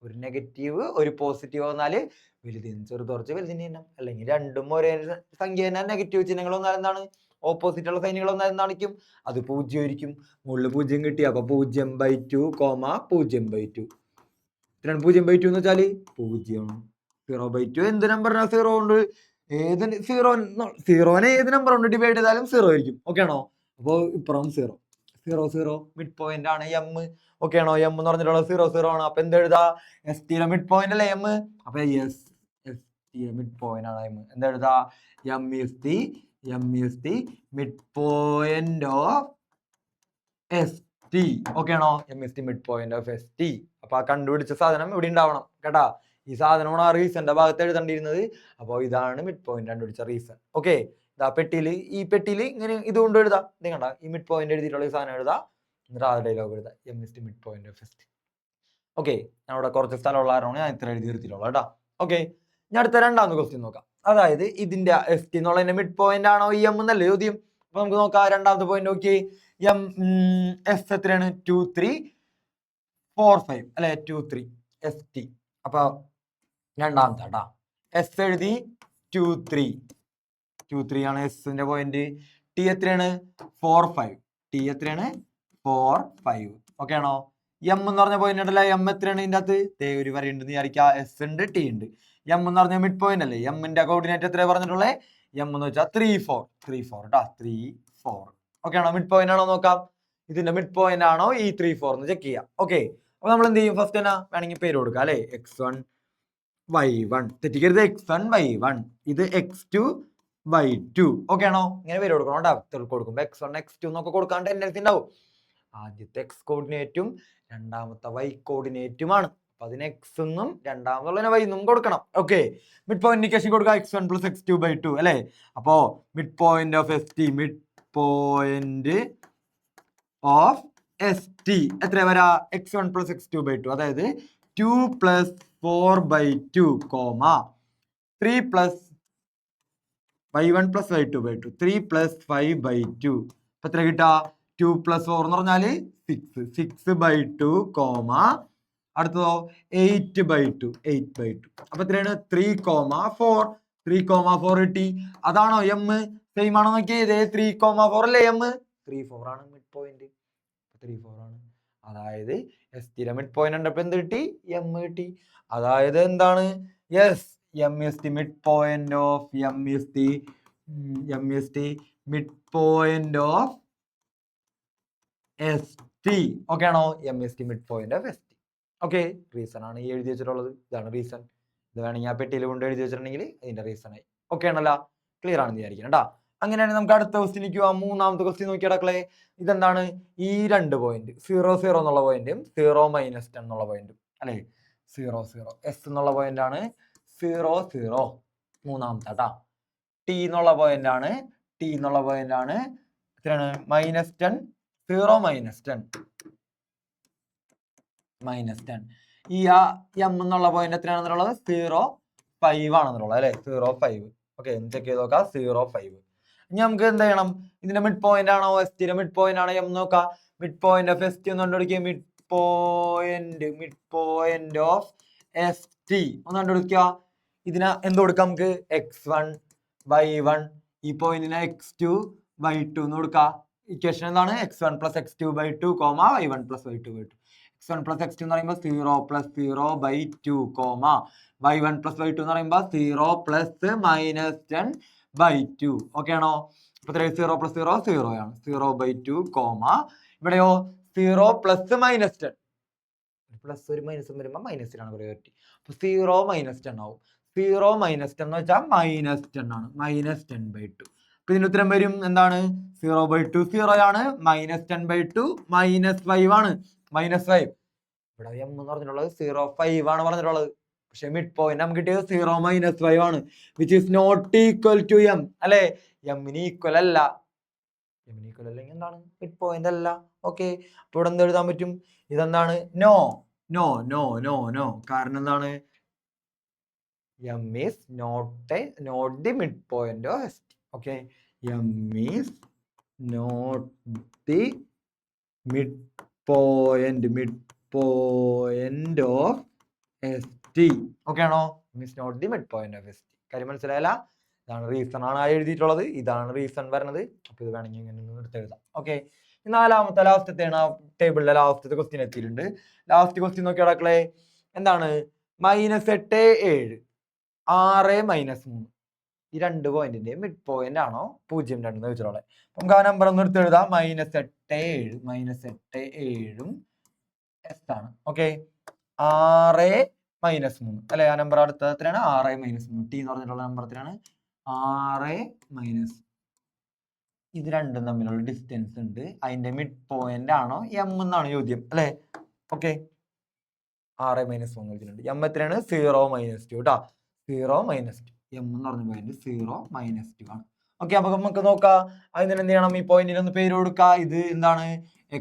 ഒരു നെഗറ്റീവ് ഒരു പോസിറ്റീവ് വന്നാല് വലുതിന് ചെറുത് കുറച്ച് വലുതിന് ചിഹ്നം, അല്ലെങ്കിൽ രണ്ടും ഒരേ സംഖ്യ തന്നെ നെഗറ്റീവ് ചിഹ്നങ്ങൾ വന്നാൽ എന്താണ്? ഓപ്പോസിറ്റ് ഉള്ള സൈനുകൾ വന്നാൽ എന്താണിക്കും? അത് 0 ആയിരിക്കും. മുകളിൽ 0 കിട്ടി, അപ്പൊ 0/2 കോമ 0/2 എത്രയാണ്? 0/2 എന്ന് വെച്ചാല് 0. 0/2 എന്ത് നമ്പറിനാ 0 കൊണ്ട്? ഏത് 0നെ ഏത് നമ്പർ കൊണ്ട് ഡിവൈഡ് ചെയ്താലും 0 ആയിരിക്കും. ഓക്കെ ആണോ? അപ്പോൾ ഇപ്പുറം 0 മിഡ് പോയിന്റ് ആണ് എം. ഓക്കെ ആണോ? എം എന്ന് പറഞ്ഞിട്ടുള്ള 0 ആണ്. അപ്പൊ എന്ത് എഴുതാ? എസ് ടിയുടെ മിഡ് പോയിന്റ് അല്ലേ എം? അപ്പൊ എസ് ടിയുടെ മിഡ് പോയിന്റ് ആണ് എം. എന്താ എഴുതാ? M is the mid point of S T. Okay ആണോ? M is the mid point of S T. അപ്പൊ ആ കണ്ടുപിടിച്ച സാധനം ഇവിടെ ഉണ്ടാവണം കേട്ടാ. ഈ സാധനമാണ് ആ റീസന്റെ ഭാഗത്ത് എഴുതേണ്ടിയിരുന്നത്. അപ്പോൾ ഇതാണ് മിഡ് പോയിന്റ് കണ്ടുപിടിച്ച റീസൺ. ഓക്കെ, ഇതാ ഈ പെട്ടിയിൽ ഇങ്ങനെ ഇതുകൊണ്ട് എഴുതാം. ഇത് കണ്ട, ഈ മിഡ് പോയിന്റ് എഴുതിയിട്ടുള്ള ഈ സാധനം എഴുതാം. എന്നിട്ട് ആ ഡയലോഗ് എഴുതാം. M is the mid point of S T. Okay, ഞാൻ ഇവിടെ കുറച്ച് സ്ഥലമുള്ള കാരണം ഞാൻ ഇത്ര എഴുതി നിർത്തിയിട്ടുള്ളൂ കേട്ടോ. ഓക്കെ, ഞാൻ അടുത്ത രണ്ടാമത്തെ ക്വസ്റ്റ്യൻ നോക്കാം. അതായത് ഇതിന്റെ എസ് ടി എന്നുള്ളതിന്റെ മിഡ് പോയിന്റ് ആണോ ഈ എം എന്നല്ലേ ചോദ്യം. അപ്പൊ നമുക്ക് നോക്കാം രണ്ടാമത്തെ പോയിന്റ് നോക്കി. എം എസ് എത്രയാണ്? 2 3 4 5 അല്ലെ? 2 3 എസ് ടി. അപ്പൊ രണ്ടാമത്തെ കേട്ടാ, എസ് എഴുതി 2 3 ആണ് എസിന്റെ പോയിന്റ്. ടി എത്രയാണ്? 4 5. ടി എത്രയാണ്? 4 5. ഓക്കെ ആണോ? എം എന്ന് പറഞ്ഞ പോയിന്റ് ഉണ്ടല്ലോ, എം എത്രയാണ് ഇതിന്റെ അകത്ത്? ഒരു വരയുണ്ടെന്ന് വിചാരിക്കുക. എസ് ഉണ്ട്, ടി ഉണ്ട്. എം എന്ന് പറഞ്ഞ മിഡ് പോയിന്റ് അല്ലേ? എമ്മിന്റെ കോർഡിനേറ്റ് എത്രയാണ് പറഞ്ഞിട്ടുള്ളത്? എം എന്ന് വെച്ചാൽ 3 4 കേട്ടാ. 3 4. ഓക്കെ ആണോ? മിഡ് പോയിന്റ് ആണോ നോക്കാം. ഇതിന്റെ മിഡ് പോയിന്റ് ആണോ ഈ 3 4 എന്ന് ചെക്ക് ചെയ്യാം. ഓക്കെ, അപ്പൊ നമ്മൾ എന്ത് ചെയ്യും? ഫസ്റ്റ് തന്നെ വേണമെങ്കിൽ പേര് കൊടുക്കാം അല്ലെ? x1 y1. തെറ്റിക്കരുത്, x1 y1. ഇത് x2 y2. ഓക്കെ ആണോ? ഇങ്ങനെ പേര് കൊടുക്കണം കേട്ടോ. കൊടുക്കുമ്പോ x1 x2 എന്നൊക്കെ കൊടുക്കാൻ ടെൻഡൻസി ഉണ്ടാവും. ആദ്യത്തെ x കോർഡിനേറ്റും രണ്ടാമത്തെ y കോർഡിനേറ്റുമാണ്. അപ്പൊ അതിന് x എന്നും രണ്ടാമതുള്ള y എന്നും കൊടുക്കണം. ഓക്കെ, മിഡ് പോയിന്റ് ഇൻഡിക്കേഷൻ കൊടുക്കുക x1 പ്ലസ് x2/2 അല്ലെ? അപ്പോ mid point of S T, mid point of S T എത്ര വരാ? x1 പ്ലസ് x2/2, അതായത് 2 plus 4/2 comma 3 plus y1 plus y2/2 3 plus 5/2. അപ്പൊ എത്ര കിട്ടാ? 2 പ്ലസ് 4 എന്ന് പറഞ്ഞാല് 6/2 കോമ അടുത്തതോ 8/2 8/2. അപ്പൊ എത്രയാണ്? 3,4. 3,4 കിട്ടി. അതാണോ എം? സെയിം ആണോ നോക്കിയത്? 3,4 അല്ലേ എം? 3 4 ആണ് മിഡ് പോയിന്റ്. 3 4 ആണ്. അതായത് എസ് ടിയുടെ മിഡ് പോയിന്റ് കണ്ടപ്പോ എന്ത് കിട്ടി? എം കിട്ടി. അതായത് എന്താണ്? Yes, M is the mid point of mid point of S T. Okay ആണോ? M is the mid point of S T. Okay, reason ആണ് ഈ എഴുതി വെച്ചിട്ടുള്ളത്. ഇതാണ് റീസൺ. ഇത് വേണമെങ്കിൽ ആ പെട്ടിയിൽ കൊണ്ട് എഴുതി വെച്ചിട്ടുണ്ടെങ്കിൽ ഇതിന്റെ റീസൺ ആയി. ഓക്കെ ആണല്ലോ? ക്ലിയർ ആണെന്ന് വിചാരിക്കണം കേട്ടാ. അങ്ങനെയാണെങ്കിൽ നമുക്ക് അടുത്ത ക്വസ്റ്റ്യനിക്ക് പോവാം. മൂന്നാമത്തെ ക്വസ്റ്റ്യൻ നോക്കി കിടക്കളെ. ഇതെന്താണ്? ഈ രണ്ട് പോയിന്റ് 0 0 എന്നുള്ള പോയിന്റും 0 - 10 എന്നുള്ള പോയിന്റും അല്ലെ? 0 0 എസ് എന്നുള്ള പോയിന്റ് ആണ് 0 0. മൂന്നാമത്തെ കേട്ടാ. ടി എന്നുള്ള പോയിന്റ് ആണ് എത്രയാണ്? -10 0 - 10. ഈ എം എന്നുള്ള പോയിന്റ് എത്രയാണെന്നുള്ളത്? 0 5 ആണെന്നുള്ളത് അല്ലെ? 0 5. ഓക്കെ, ഒന്ന് ചെക്ക് ചെയ്ത് നോക്കാം. 0 5. ഇനി നമുക്ക് എന്ത് ചെയ്യണം? ഇതിന്റെ മിഡ് പോയിന്റ് ആണോ എസ് ടിയുടെ മിഡ് പോയിന്റ് ആണോ എം നോക്കാം. Mid point of S T ഒന്ന് കണ്ടുപിടിക്കുക. Mid point of S T ഒന്ന് കണ്ടുപിടിക്കുക. ഇതിന് എന്ത് കൊടുക്കാം നമുക്ക്? x1 y1. ഈ പോയിന്റിന് x2 y2 എന്ന് കൊടുക്കാം. ഇക്വേഷൻ എന്താണ്? x1 plus x2/2 comma y1 plus y2/2. x1 plus x2 എന്ന് പറയുമ്പോൾ 0 plus 0/2 comma y1 plus y2 എന്ന് പറയുമ്പോൾ 0 പ്ലസ് -10/2. ഓക്കെ ആണോ? അപ്പൊ 0 പ്ലസ് 0 0 ആണ്. 0/2 കോമ ഇവിടെയോ 0 പ്ലസ് -10. പ്ലസ് ഒരു മൈനസും വരുമ്പോൾ മൈനസിലാണ് പ്രയോറിറ്റി. അപ്പൊ 0 - 10 ആവും. 0 - 10 എന്ന് വെച്ചാൽ -10 ആണ്. -10/2. അപ്പൊ ഇതിന് ഉത്തരം വരും എന്താണ്? 0/2 0 ആണ്. -10/2 -5 ആണ്. -5. ഇവിടെ എം എന്ന് പറഞ്ഞിട്ടുള്ളത് 0 5 ആണ് പറഞ്ഞിട്ടുള്ളത്. പക്ഷെ മിഡ് പോയിന്റ് നമുക്ക് കിട്ടിയത് 0 - 5 ആണ്, which is not equal to M അല്ലെ. എമ്മിന് ഈക്വൽ അല്ല. എമ്മിന് ഈക്വൽ അല്ലെങ്കിൽ എന്താണ്? മിഡ് പോയിന്റ് അല്ല. ഓക്കെ, അപ്പൊ ഇവിടെ എന്ത് എഴുതാൻ പറ്റും? ഇതെന്താണ്? No no no no no. കാരണം എന്താണ്? M is not the mid point of S T. Okay, M is not the mid point of S T. Okay ആണോ? Means not the mid point of S T. കാര്യം മനസ്സിലായല്ല? ഇതാണ് reason ആണ് എഴുതിയിട്ടുള്ളത്. ഇതാണ് reason വരുന്നത്. അപ്പൊ ഇത് വേണമെങ്കിൽ ഇങ്ങനെ എടുത്ത് എഴുതാം. ഓക്കെ, നാലാമത്തെ ലാസ്റ്റത്തെ ടേബിളിലെ ലാസ്റ്റത്തെ ക്വസ്റ്റ്യൻ എത്തിയിട്ടുണ്ട്. ലാസ്റ്റ് ക്വസ്റ്റ്യൻ നോക്കി കിടക്കളെ. എന്താണ്? -8 7 6 - 3 ഈ 2 പോയിന്റിന്റെ മിഡ് പോയിന്റ് ആണോ 0 2 ചോദിച്ചോളെ. നമുക്ക് ആ നമ്പർ ഒന്ന് എടുത്ത് എഴുതാം. -8 7 -7 എസ് ആണ്. ഓക്കെ, 6 - 3 അല്ലെ. ആ നമ്പർ അടുത്ത എത്രയാണ്? 6 - 3. ടി എന്ന് പറഞ്ഞിട്ടുള്ള നമ്പർ എത്രയാണ്? 6 - ഇത് രണ്ടും തമ്മിലുള്ള ഡിസ്റ്റൻസ് ഉണ്ട്. അതിന്റെ മിഡ് പോയിന്റ് ആണോ എം എന്നാണ് ചോദ്യം അല്ലെ. ഓക്കെ, 6 - 3 ചോദിച്ചിട്ടുണ്ട്. എം എത്രയാണ്? 0 - 2 കേട്ടോ. 0 - 2 എം എന്ന് പറഞ്ഞ പോയിന്റ് 0 - 2 ആണ്. ഓക്കെ, അപ്പൊ നമുക്ക് നോക്കാം. അതിന് എന്ത് ചെയ്യണം? ഈ പോയിന്റിന് ഒന്ന് പേര് കൊടുക്കുക. ഇത് എന്താണ്?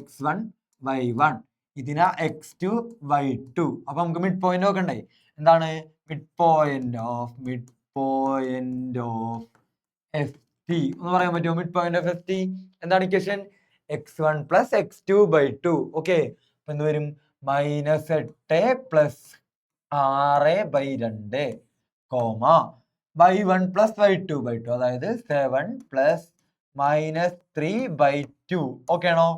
x1 y1, ഇതിനാ x2 y2. അപ്പൊ നമുക്ക് മിഡ് പോയിന്റ് നോക്കണ്ടേ? എന്താണ്? Mid point of S T എന്ന് പറയാൻ പറ്റുമോ? Mid point of S T എന്താണ് ഇക്വേഷൻ? x1 + x2/2. ഓക്കെ, അപ്പൊ എന്ത് വരും? -8 + 6/2 കോമ y1 + y2/2, അതായത് 7 + -3/2. ഓക്കെ ആണോ?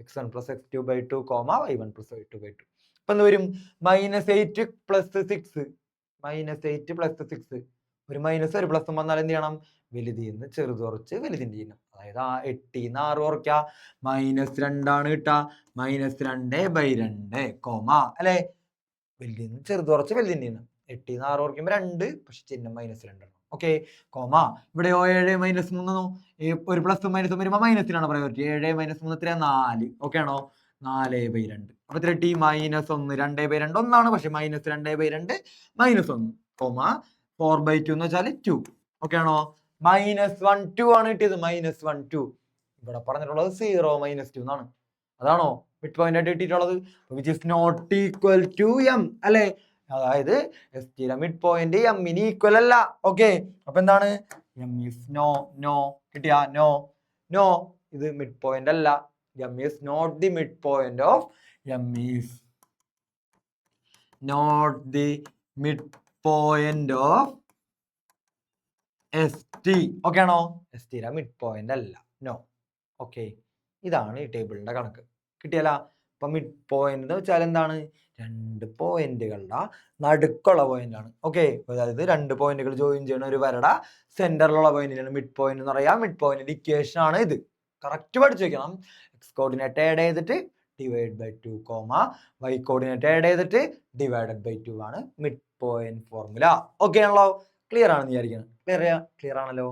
x1 + x2/2 comma y1 + y2/2. അപ്പൊ എന്ത് വരും? -8 + 6 -8 + 6. ഒരു മൈനസ് ഒരു പ്ലസും വന്നാൽ എന്ത് ചെയ്യണം? വലുതിന്ന് ചെറുത് കുറച്ച് വലുതിന്റെ ചെയ്യണം. അതായത് 8 ന്ന് 6 കുറയ്ക്കുക. -2 ആണ് കിട്ടുക. -2/2 കോമ അല്ലെ. വലുതിന്ന് ചെറുത് കുറച്ച് വലുതിന്റെ ചെയ്യണം. 8 ന്ന് 6 കുറയ്ക്കുമ്പോൾ 2, പക്ഷെ ചിഹ്നം -2. ഓക്കെ, കോമ ഇവിടെയോ 7 - 3. ഒരു പ്ലസും മൈനസും വരുമ്പോൾ മൈനസിനാണ് പ്രയോറിറ്റി. 7 - 3 എത്രയാ? 4. ഓക്കെ ആണോ? 4/2. അപ്പൊ എത്ര കിട്ടി? -1 2/2 ഒന്നാണ്, പക്ഷെ -2/2 -1 കോമ 4/2 എന്ന് വെച്ചാൽ 2. ഓക്കെ ആണോ? -1 2 ആണ് കിട്ടിയത്. -1 2. ഇവിടെ പറഞ്ഞിട്ടുള്ളത് 0 - 2 എന്നാണ്. അതാണോ മിഡ് പോയിന്റ് ആയിട്ട് കിട്ടിയിട്ടുള്ളത്? Which is not equal to M അല്ലെ. അതായത് എസ് ടിയുടെ മിഡ് പോയിന്റ് എമ്മിന് ഈക്വൽ അല്ല. ഓക്കെ, അപ്പൊ എന്താണ്? എം ഈസ് നോ കിട്ടിയ? നോ ഇത് മിഡ് പോയിന്റ് അല്ല. M is not the mid point of S T. Okay ആണോ? എസ് ടിയുടെ മിഡ് പോയിന്റ് അല്ല. നോ. ഓക്കെ, ഇതാണ് ഈ ടേബിളിന്റെ കണക്ക്. കിട്ടിയല്ല? അപ്പൊ മിഡ് പോയിന്റ് എന്ന് വെച്ചാൽ എന്താണ്? 2 പോയിന്റുകളുടെ നടുക്കുള്ള പോയിന്റ് ആണ്. ഓക്കെ, അതായത് 2 പോയിന്റുകൾ ജോയിൻ ചെയ്യുന്ന ഒരു വരയുടെ സെന്ററിലുള്ള പോയിന്റിനാണ് മിഡ് പോയിന്റ് എന്ന് പറയാം. മിഡ് പോയിന്റിന്റെ ഇക്വേഷൻ ആണ് ഇത്. കറക്റ്റ് പഠിച്ചു വെക്കണം. എക്സ് കോർഡിനേറ്റ് ആഡ് ചെയ്തിട്ട് /2 കോമ y കോർഡിനേറ്റ് ആഡ് ചെയ്തിട്ട് /2 ആണ് മിഡ് പോയിന്റ് ഫോർമുല. ഓക്കെ ആണല്ലോ? ക്ലിയർ ആണെന്ന് വിചാരിക്കണം. ക്ലിയർ ആണല്ലോ?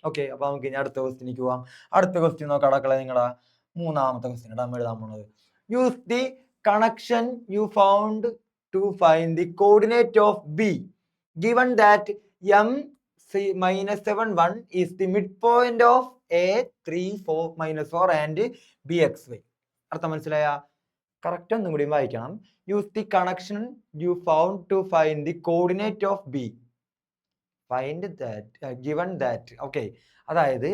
ഓക്കെ, അപ്പൊ നമുക്ക് ഇനി അടുത്ത ക്വസ്റ്റ്യനിലേക്ക് പോവാം. അടുത്ത ക്വസ്റ്റ്യൻ നോക്കാം. അടക്കള നിങ്ങളുടെ 3ാമത്തെ ക്വസ്റ്റ്യൻ നമ്മൾ എഴുതാൻ പോകുന്നത്. Use the connection you found to find the coordinate of B given that m -7 1 is the midpoint of a 3 4 -4 and bxy. അർത്ഥം മനസ്സിലായ? കറക്റ്റ് ഒന്നും കൂടി വായിക്കണം. Use the connection you found to find the coordinate of B find that given that. Okay, അതായത്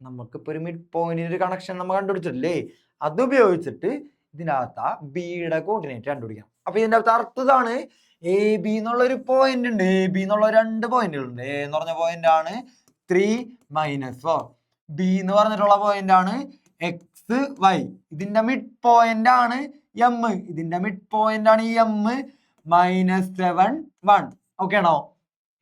നമുക്കിപ്പോ ഒരു mid പോയിന്റിന് ഒരു കണക്ഷൻ നമ്മൾ കണ്ടുപിടിച്ചിട്ടില്ലേ? അത് ഉപയോഗിച്ചിട്ട് ഇതിനകത്ത് ബിയുടെ കോർഡിനേറ്റ് കണ്ടുപിടിക്കാം. അപ്പൊ ഇതിന്റെ അകത്ത് അർത്ഥതാണ് എ ബി എന്നുള്ള ഒരു പോയിന്റ് ഉണ്ട്. എ ബി എന്നുള്ള 2 പോയിന്റുകളുണ്ട്. എ എന്ന് പറഞ്ഞ പോയിന്റ് ആണ് 3 -4. ബി എന്ന് പറഞ്ഞിട്ടുള്ള പോയിന്റ് ആണ് എക്സ് വൈ. ഇതിന്റെ മിഡ് പോയിന്റ് ആണ് എം. ഇതിന്റെ മിഡ് പോയിന്റ് ആണ് ഈ എം -7 1. ഓക്കെ ആണോ?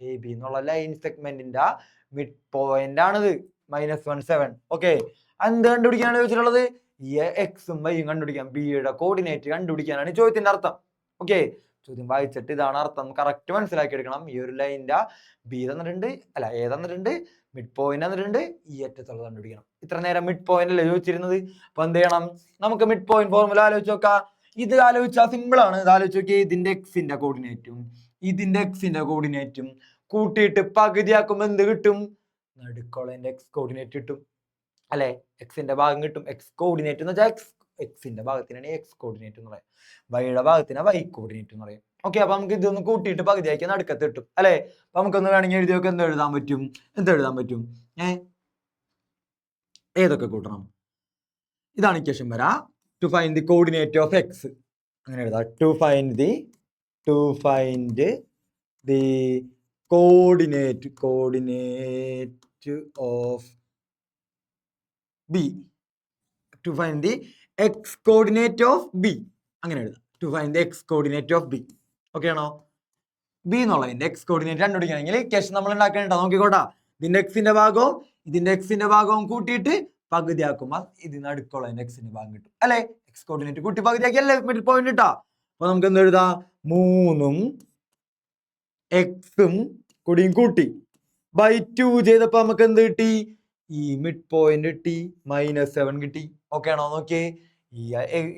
എ ബി എന്നുള്ള ലൈൻ സെഗ്മെന്റിന്റെ മിഡ് പോയിന്റ് ആണിത് -1 7. ഓക്കെ, എന്ത് കണ്ടുപിടിക്കാനാണ് ചോദിച്ചിട്ടുള്ളത്? എക്സും വൈയും കണ്ടുപിടിക്കാം. ബിയുടെ കോർഡിനേറ്റ് കണ്ടുപിടിക്കാനാണ് ചോദ്യത്തിന്റെ അർത്ഥം. ഓക്കെ, ചോദ്യം വായിച്ചിട്ട് ഇതാണ് അർത്ഥം കറക്റ്റ് മനസ്സിലാക്കി എടുക്കണം. ഈ ഒരു ലൈനിന്റെ ബി തന്നിട്ടുണ്ട്, അല്ല എ തന്നിട്ടുണ്ട്, മിഡ് പോയിന്റ് തന്നിട്ടുണ്ട്, ഈ അറ്റത്തുള്ളത് കണ്ടുപിടിക്കണം. ഇത്ര നേരം മിഡ് പോയിന്റ് അല്ലേ ചോദിച്ചിരുന്നത്? അപ്പൊ എന്ത് ചെയ്യണം? നമുക്ക് മിഡ് പോയിന്റ് ഫോർമുല ആലോചിച്ച് നോക്കാം. ഇത് ആലോചിച്ചാൽ സിമ്പിൾ ആണ്. ഇത് ആലോചിച്ച് നോക്കിയേ. ഇതിന്റെ എക്സിന്റെ കോർഡിനേറ്റും ഇതിന്റെ എക്സിന്റെ കോർഡിനേറ്റും കൂട്ടിയിട്ട് പകുതിയാക്കുമ്പോൾ എന്ത് കിട്ടും? നടുക്കുള്ളതിന്റെ എക്സ് കോർഡിനേറ്റ് കിട്ടും അല്ലെ? എക്സിന്റെ ഭാഗം കിട്ടും. എക്സ് കോർഡിനേറ്റ് എന്ന് വെച്ചാൽ എക്സിന്റെ ഭാഗത്തിനാണ് എക്സ് കോർഡിനേറ്റ് എന്ന് പറയാം, വൈയുടെ ഭാഗത്തിന് വൈ കോർഡിനേറ്റ് എന്ന് പറയും. ഓക്കെ, അപ്പൊ നമുക്ക് ഇതൊന്ന് കൂട്ടിയിട്ട് പകുതിയാക്കി നടുക്കത്ത് കിട്ടും അല്ലെ? അപ്പൊ നമുക്കൊന്ന് വേണമെങ്കിൽ എഴുതിയൊക്കെ എന്ത് എഴുതാൻ പറ്റും? ഏതൊക്കെ കൂട്ടണം? ഇതാണ് ഇക്വേഷൻ വരാ. To find the coordinate of x അങ്ങനെ എഴുതാം. To find the coordinate of B. To find the x coordinate of B അങ്ങനെ എഴുതാം. To find the x coordinate of B. Okay ആണോ? ബി എന്നുള്ളതിന്റെ എക്സ് കോർഡിനേറ്റ് കണ്ടുപിടിക്കണമെങ്കിൽ equation നമ്മൾ ഉണ്ടാക്കേണ്ട നോക്കിക്കോട്ടാ. ഇതിന്റെ എക്സിന്റെ ഭാഗവും കൂട്ടിയിട്ട് പകുതിയാക്കുമ്പോൾ ഇതിന് അടുക്കുള്ളതിന്റെ എക്സിന്റെ ഭാഗം കിട്ടും അല്ലെ? എക്സ് കോർഡിനേറ്റ് കൂട്ടി പകുതിയാക്കി അല്ലേ മിഡിൽ പോയിന്റ് കിട്ടാ. അപ്പൊ നമുക്ക് എന്ത് എഴുതാം? 3ഉം എക്സും കൂടിയും കൂട്ടി ബൈ 2 ചെയ്തപ്പോ നമുക്ക് എന്ത് കിട്ടി? ഈ മിഡ് പോയിന്റ് കിട്ടി, -7 കിട്ടി. ഓക്കെ ആണോ? നോക്കിയേ, ഈ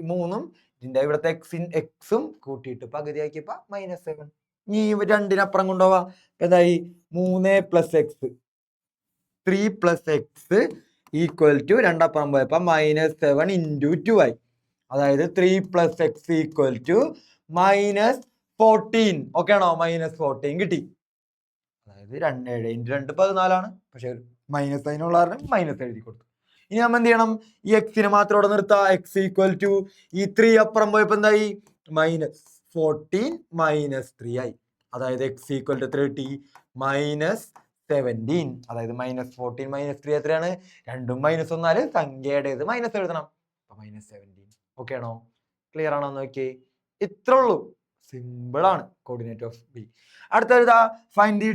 3ഉം ഇതിന്റെ ഇവിടുത്തെ എക്സും കൂട്ടിയിട്ട് പകുതിയാക്കിയപ്പോ -7. ഈ രണ്ടിനപ്പുറം കൊണ്ടുപോവാ. എന്തായി? 3 + x 3 + x = രണ്ടപ്പുറം പോയപ്പോ -7 × 2 ആയി. അതായത് 3 + x = -14. ഓക്കെ ആണോ? -14 കിട്ടി. അതായത് 7 × 2 14 പക്ഷെ മൈനസ് സൈനുള്ള കാരണം മൈനസ് എഴുതി കൊടുത്തു. ഇനി നമ്മൾ എന്ത് ചെയ്യണം? ഈ എക്സിനെ മാത്രം ഇവിടെ നിർത്താം. x = ഈ 3 അപ്പുറം പോയപ്പോ എന്തായി? -14 -3 ആയി. അതായത് x = 30 -17. അതായത് -14 -3 എത്രയാണ്? രണ്ടും -1 സംഖ്യയുടേത് മൈനസ് എഴുതണം. അപ്പൊ -17. ഓക്കെ ആണോ? ക്ലിയർ ആണോ? നോക്കിയേ, ഇത്രേ ഉള്ളൂ. സിമ്പിൾ ആണ് കോർഡിനേറ്റ് ഓഫ് ബി. അടുത്ത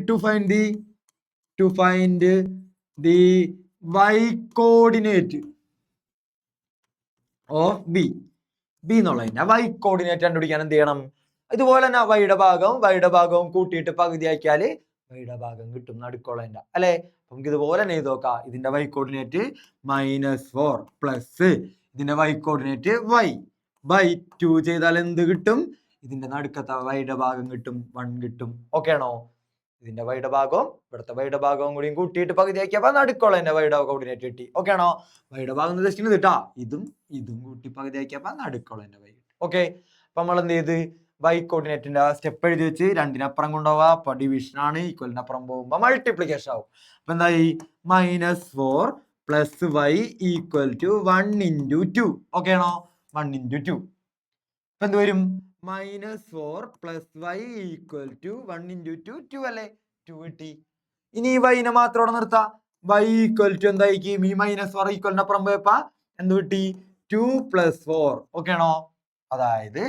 to find the y coordinate of B. B എന്നുള്ളതിന്റെ വൈ കോർഡിനേറ്റ് കണ്ടുപിടിക്കാൻ എന്ത് ചെയ്യണം? ഇതുപോലെ തന്നെ വൈയുടെ ഭാഗവും കൂട്ടിയിട്ട് പകുതിയാക്കിയാൽ വൈയുടെ ഭാഗം കിട്ടും നടുക്കുള്ളതിന്റെ അല്ലെ? നമുക്ക് ഇതുപോലെ തന്നെ ചെയ്ത് നോക്കാം. ഇതിന്റെ വൈ കോർഡിനേറ്റ് -4 പ്ലസ് ഇതിന്റെ വൈ കോർഡിനേറ്റ് y ബൈ 2 ചെയ്താൽ എന്ത് കിട്ടും? ഇതിന്റെ നടുക്കത്തെ വൈയുടെ ഭാഗം കിട്ടും, 1 കിട്ടും. ഓക്കെ ആണോ? ഇതിന്റെ വൈയുടെ ഭാഗവും ഇവിടുത്തെ വൈയുടെ ഭാഗവും കൂടിയും കൂട്ടിയിട്ട് പകുതിയാക്കിയപ്പോൾ നടുക്കുള്ളതിന്റെ വൈയുടെ കോർഡിനേറ്റ് കിട്ടി. ഓക്കെ ആണോ? വൈയുടെ ഭാഗം ഉദ്ദേശിക്കുന്നത് കിട്ടാ. ഇതും കൂട്ടി പകുതിയാക്കിയപ്പോൾ നടുക്കുള്ളതിന്റെ വൈ കിട്ടി. ഓക്കെ, അപ്പൊ നമ്മൾ എന്ത് ചെയ്ത് വൈ കോർഡിനേറ്റിന്റെ സ്റ്റെപ്പ് എഴുതി വെച്ച് രണ്ടിനപ്പുറം കൊണ്ടുപോവാ. അപ്പൊ ഡിവിഷൻ ആണ്. ഈക്വലിനപ്പുറം പോകുമ്പോ മൾട്ടിപ്ലിക്കേഷൻ ആവും. അപ്പൊ എന്തായി? -4 + y = 1 × 2. ഓക്കെ ആണോ? 1 × 2. അപ്പൊ എന്ത് വരും? -4 + y = 1 × 2 2 അല്ലേ? 2 കിട്ടി. ഇനി ഈ വൈനെ മാത്രം ഇവിടെ നിർത്താം. y = എന്തായിരിക്കും? ഈ -4 ഈക്വലിനപ്പുറം പോയപ്പോ എന്ത് കിട്ടി? 2 + 4. ഓക്കെ ആണോ? അതായത്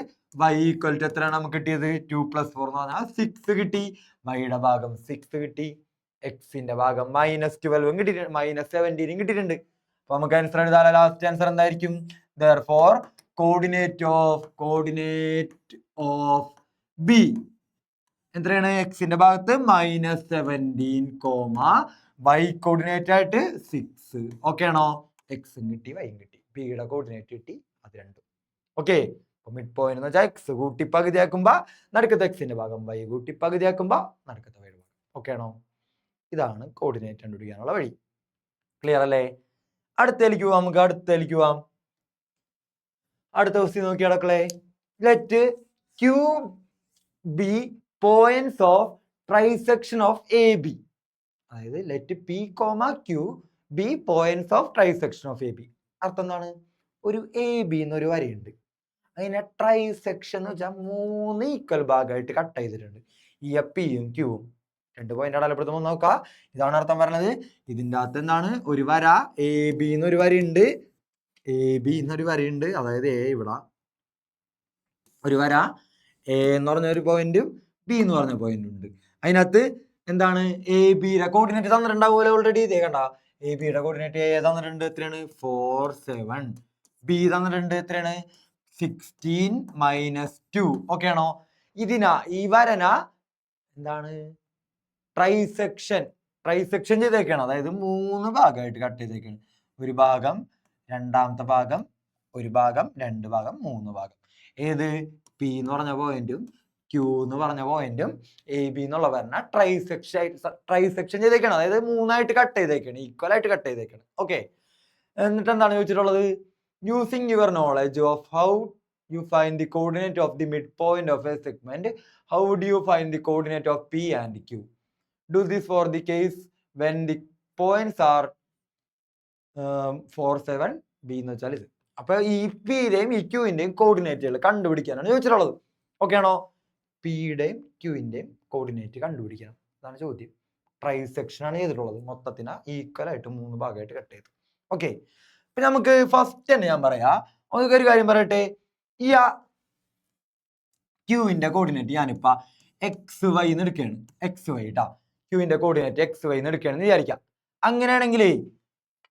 y = എത്രയാണ് നമുക്ക് കിട്ടിയത്? 2 + 4 എന്ന് പറഞ്ഞാൽ 6 കിട്ടി. വൈയുടെ ഭാഗം 6 കിട്ടി. എക്സിന്റെ ഭാഗം -12 കിട്ടിയിട്ടുണ്ട്, -17 കിട്ടിയിട്ടുണ്ട്. അപ്പൊ നമുക്ക് ആൻസർ എഴുതാലോ. ലാസ്റ്റ് ആൻസർ എന്തായിരിക്കും? therefore കോർഡിനേറ്റ് ഓഫ് ബി എത്രയാണ്? എക്സിന്റെ ഭാഗത്ത് -17, വൈ കോർഡിനേറ്റ് ആയിട്ട് 6. ഓക്കെ ആണോ? എക്സും കിട്ടി, വൈയും കിട്ടി, ബിയുടെ കോർഡിനേറ്റ് കിട്ടി, അത് രണ്ടും. ഓക്കെ, അപ്പൊ മിഡ് പോയിന്റ് എന്ന് വെച്ചാൽ എക്സ് കൂട്ടി പകുതിയാക്കുമ്പോ നടുക്കത്തെ എക്സിന്റെ ഭാഗം, വൈ കൂട്ടി പകുതിയാക്കുമ്പോ നടുക്കത്തെ വൈയുടെ ഭാഗം. ഓക്കെ ആണോ? ഇതാണ് കോർഡിനേറ്റ് കണ്ടുപിടിക്കാനുള്ള വഴി. ക്ലിയർ അല്ലേ? അടുത്തേക്ക് പോവാം. അടുത്ത ക്വസ്റ്റ്യൻ നോക്കി നടക്കളെ. Let Q be points of trisection of A B. അതായത് let P comma Q be points of trisection of A B. അർത്ഥം എന്താണ്? ഒരു എ ബി എന്നൊരു വരയുണ്ട്, അതിനെ ട്രൈസെക്ഷൻ എന്ന് വെച്ചാൽ 3 ഈക്വൽ ഭാഗമായിട്ട് കട്ട് ചെയ്തിട്ടുണ്ട്. ഈ പിയും ക്യൂവും 2 പോയിന്റ് അടയാളപ്പെടുത്തുമ്പോൾ നോക്കാം. ഇതാണ് അർത്ഥം പറഞ്ഞത്. ഇതിൻ്റെ അകത്ത് എന്താണ്? ഒരു വര എ ബി എന്നൊരു വരയുണ്ട്. അതായത് എ ഇവിടെ ഒരു വര, എ എന്ന് പറഞ്ഞ ഒരു പോയിന്റും ബി എന്ന് പറഞ്ഞ പോയിന്റും ഉണ്ട്. അതിനകത്ത് എന്താണ്? എ ബിയുടെ കോർഡിനേറ്റ് തന്നിട്ടുണ്ടാവുമല്ലോ ഓൾറെഡി. ഇതേ കണ്ട, എ ബിയുടെ കോർഡിനേറ്റ് എ തന്നിട്ടുണ്ട്, എത്രയാണ്? 4 7. ബി തന്നിട്ടുണ്ട്, എത്രയാണ്? 16 -2. ഓക്കെ ആണോ? ഈ വരന എന്താണ്? ട്രൈസെക്ഷൻ ചെയ്തേക്കാണ്. അതായത് 3 ഭാഗമായിട്ട് കട്ട് ചെയ്തേക്കാണ്. ഒരു ഭാഗം, രണ്ടാമത്തെ ഭാഗം, ഒരു ഭാഗം, 2 ഭാഗം, 3 ഭാഗം. ഏത്? പി എന്ന് പറഞ്ഞ പോയിന്റും ക്യൂ എന്ന് പറഞ്ഞ പോയിന്റും എ ബി എന്നുള്ള പറഞ്ഞ ട്രൈസെക്ഷൻ ചെയ്തേക്കാണ്, അതായത് 3ആയിട്ട് കട്ട് ചെയ്തേക്കാണ്, ഈക്വൽ ആയിട്ട് കട്ട് ചെയ്തേക്കാണ്. ഓക്കെ, എന്നിട്ട് എന്താണ് ചോദിച്ചിട്ടുള്ളത്? Using your knowledge of how you find the coordinate of the mid point of a segment, how would you find the coordinate of P and Q? Do this for the case when the points are 4, 7, B എന്ന് വെച്ചാൽ ഇത്. അപ്പൊ ഈ പിയുടെയും ഈ ക്യൂവിന്റെയും കോർഡിനേറ്റുകൾ കണ്ടുപിടിക്കാനാണ് ചോദിച്ചിട്ടുള്ളത്. Okay ആണോ? പിയുടെയും ക്യൂവിന്റെയും കോർഡിനേറ്റ് കണ്ടുപിടിക്കണം, അതാണ് ചോദ്യം. ട്രൈസെക്ഷൻ ആണ് ചെയ്തിട്ടുള്ളത്, മൊത്തത്തിന് ഈക്വൽ ആയിട്ട് 3 ഭാഗമായിട്ട് കട്ട് ചെയ്തു. ഓക്കെ, ഇപ്പൊ നമുക്ക് ഫസ്റ്റ് തന്നെ ഞാൻ പറയാ, നമുക്ക് ഒരു കാര്യം പറയട്ടെ. ഈ ക്യൂവിന്റെ കോർഡിനേറ്റ് ഞാനിപ്പോ എക്സ് വൈ എന്ന് എടുക്കുകയാണ്, എക്സ് വൈ ട്ടാ, ക്യൂവിന്റെ കോർഡിനേറ്റ് എക്സ് വൈ എന്ന് എടുക്കുകയാണെന്ന് വിചാരിക്കാം. അങ്ങനെയാണെങ്കിലേ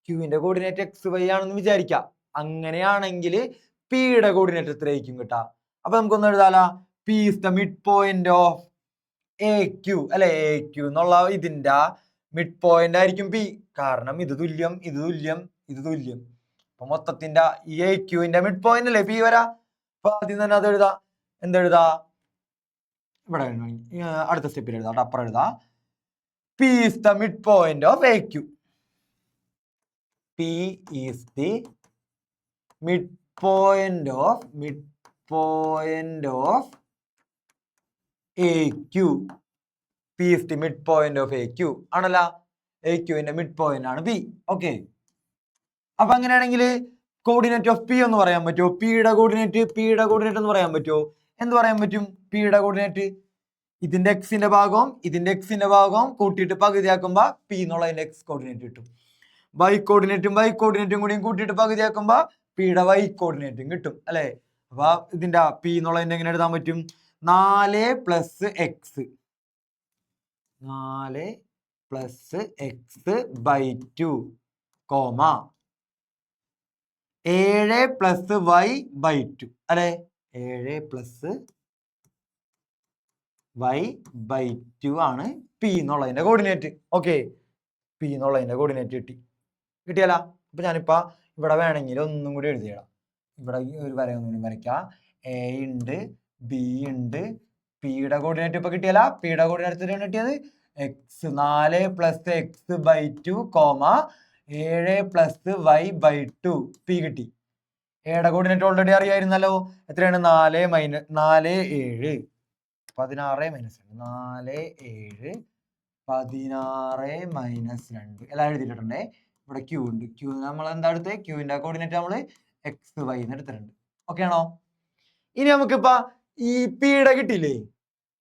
ക്യൂവിന്റെ കോർഡിനേറ്റ് എക്സ് വൈ ആണെന്ന് വിചാരിക്കാം. അങ്ങനെയാണെങ്കിൽ പിയുടെ കോർഡിനേറ്റ് എത്രയായിരിക്കും കിട്ടാ? അപ്പൊ നമുക്കൊന്ന് എഴുതാലോ. P is the mid point of A Q, അല്ലെ? എ ക്യൂ എന്നുള്ള ഇതിന്റെ മിഡ് പോയിന്റ് ആയിരിക്കും പി, കാരണം ഇത് തുല്യം, ഇത് തുല്യം, ഇത് തുല്യം. അപ്പൊ മൊത്തത്തിന്റെ ഈ എ ക്യൂവിന്റെ മിഡ് പോയിന്റ് അല്ലേ പി വരാ. അപ്പൊ ആദ്യം തന്നെ അത് എഴുതാ. എന്തെഴുതാ? ഇവിടെ അടുത്ത സ്റ്റെപ്പിൽ എഴുതാം, അപ്പുറം എഴുതാ. P is the mid point of A Q. P is the midpoint of AQ. P is the midpoint of AQ ആണല്ലോ. AQന്റെ മിഡ് പോയിന്റ് ആണ് P. ഓക്കെ, അപ്പൊ അങ്ങനെയാണെങ്കിൽ കോർഡിനേറ്റ് ഓഫ് P എന്ന് പറയാൻ പറ്റുമോ? പിയുടെ കോർഡിനേറ്റ് എന്ന് പറയാൻ പറ്റുമോ? എന്ത് പറയാൻ പറ്റും? പിയുടെ കോർഡിനേറ്റ് ഇതിന്റെ എക്സിന്റെ ഭാഗവും കൂട്ടിയിട്ട് പകുതിയാക്കുമ്പോ P എന്നുള്ളതിന്റെ എക്സ് കോർഡിനേറ്റ് കിട്ടും. വൈ കോർഡിനേറ്റും കൂടിയും കൂട്ടിയിട്ട് പകുതിയാക്കുമ്പോ പിയുടെ വൈ കോർഡിനേറ്റും കിട്ടും, അല്ലെ? അപ്പൊ ഇതിന്റെ പി എന്നുള്ളതിന്റെ എങ്ങനെ എഴുതാൻ പറ്റും? 4 + x 4 + x/2, 7 + y/2, അല്ലെ? 7 + y/2 ആണ് പി എന്നുള്ളതിന്റെ കോർഡിനേറ്റ്. ഓക്കെ, പി എന്നുള്ളതിന്റെ കോർഡിനേറ്റ് കിട്ടിയാലോ? അപ്പൊ ഞാനിപ്പോ ഇവിടെ വേണമെങ്കിൽ ഒന്നും കൂടി എഴുതിയിടാം. ഇവിടെ ഒരു വര ഒന്നും വരയ്ക്കാം. എ ഉണ്ട്, ബി ഉണ്ട്, പിയുടെ കോർഡിനേറ്റ് ഇപ്പൊ കിട്ടിയാലോ? പിയുടെ കോർഡിനേറ്റ് കിട്ടിയത് x4 + x/2, 7 + y/2, പി കിട്ടി. എയുടെ കോർഡിനേറ്റ് ഓൾറെഡി അറിയായിരുന്നല്ലോ. എത്രയാണ്? 4 - 7 16 -2 4 - 7 16 - 2 എല്ലാം എഴുതിയിട്ടുണ്ടേ. ഇവിടെ ക്യൂ ഉണ്ട്. ക്യൂ നമ്മൾ എന്താ എടുത്തത്? ക്യൂവിന്റെ കോർഡിനേറ്റ് നമ്മൾ എക്സ് വൈ എന്ന് എടുത്തിട്ടുണ്ട്. ഓക്കെ ആണോ? ഇനി നമുക്കിപ്പോ ഈ പിയുടെ കിട്ടിയില്ലേ?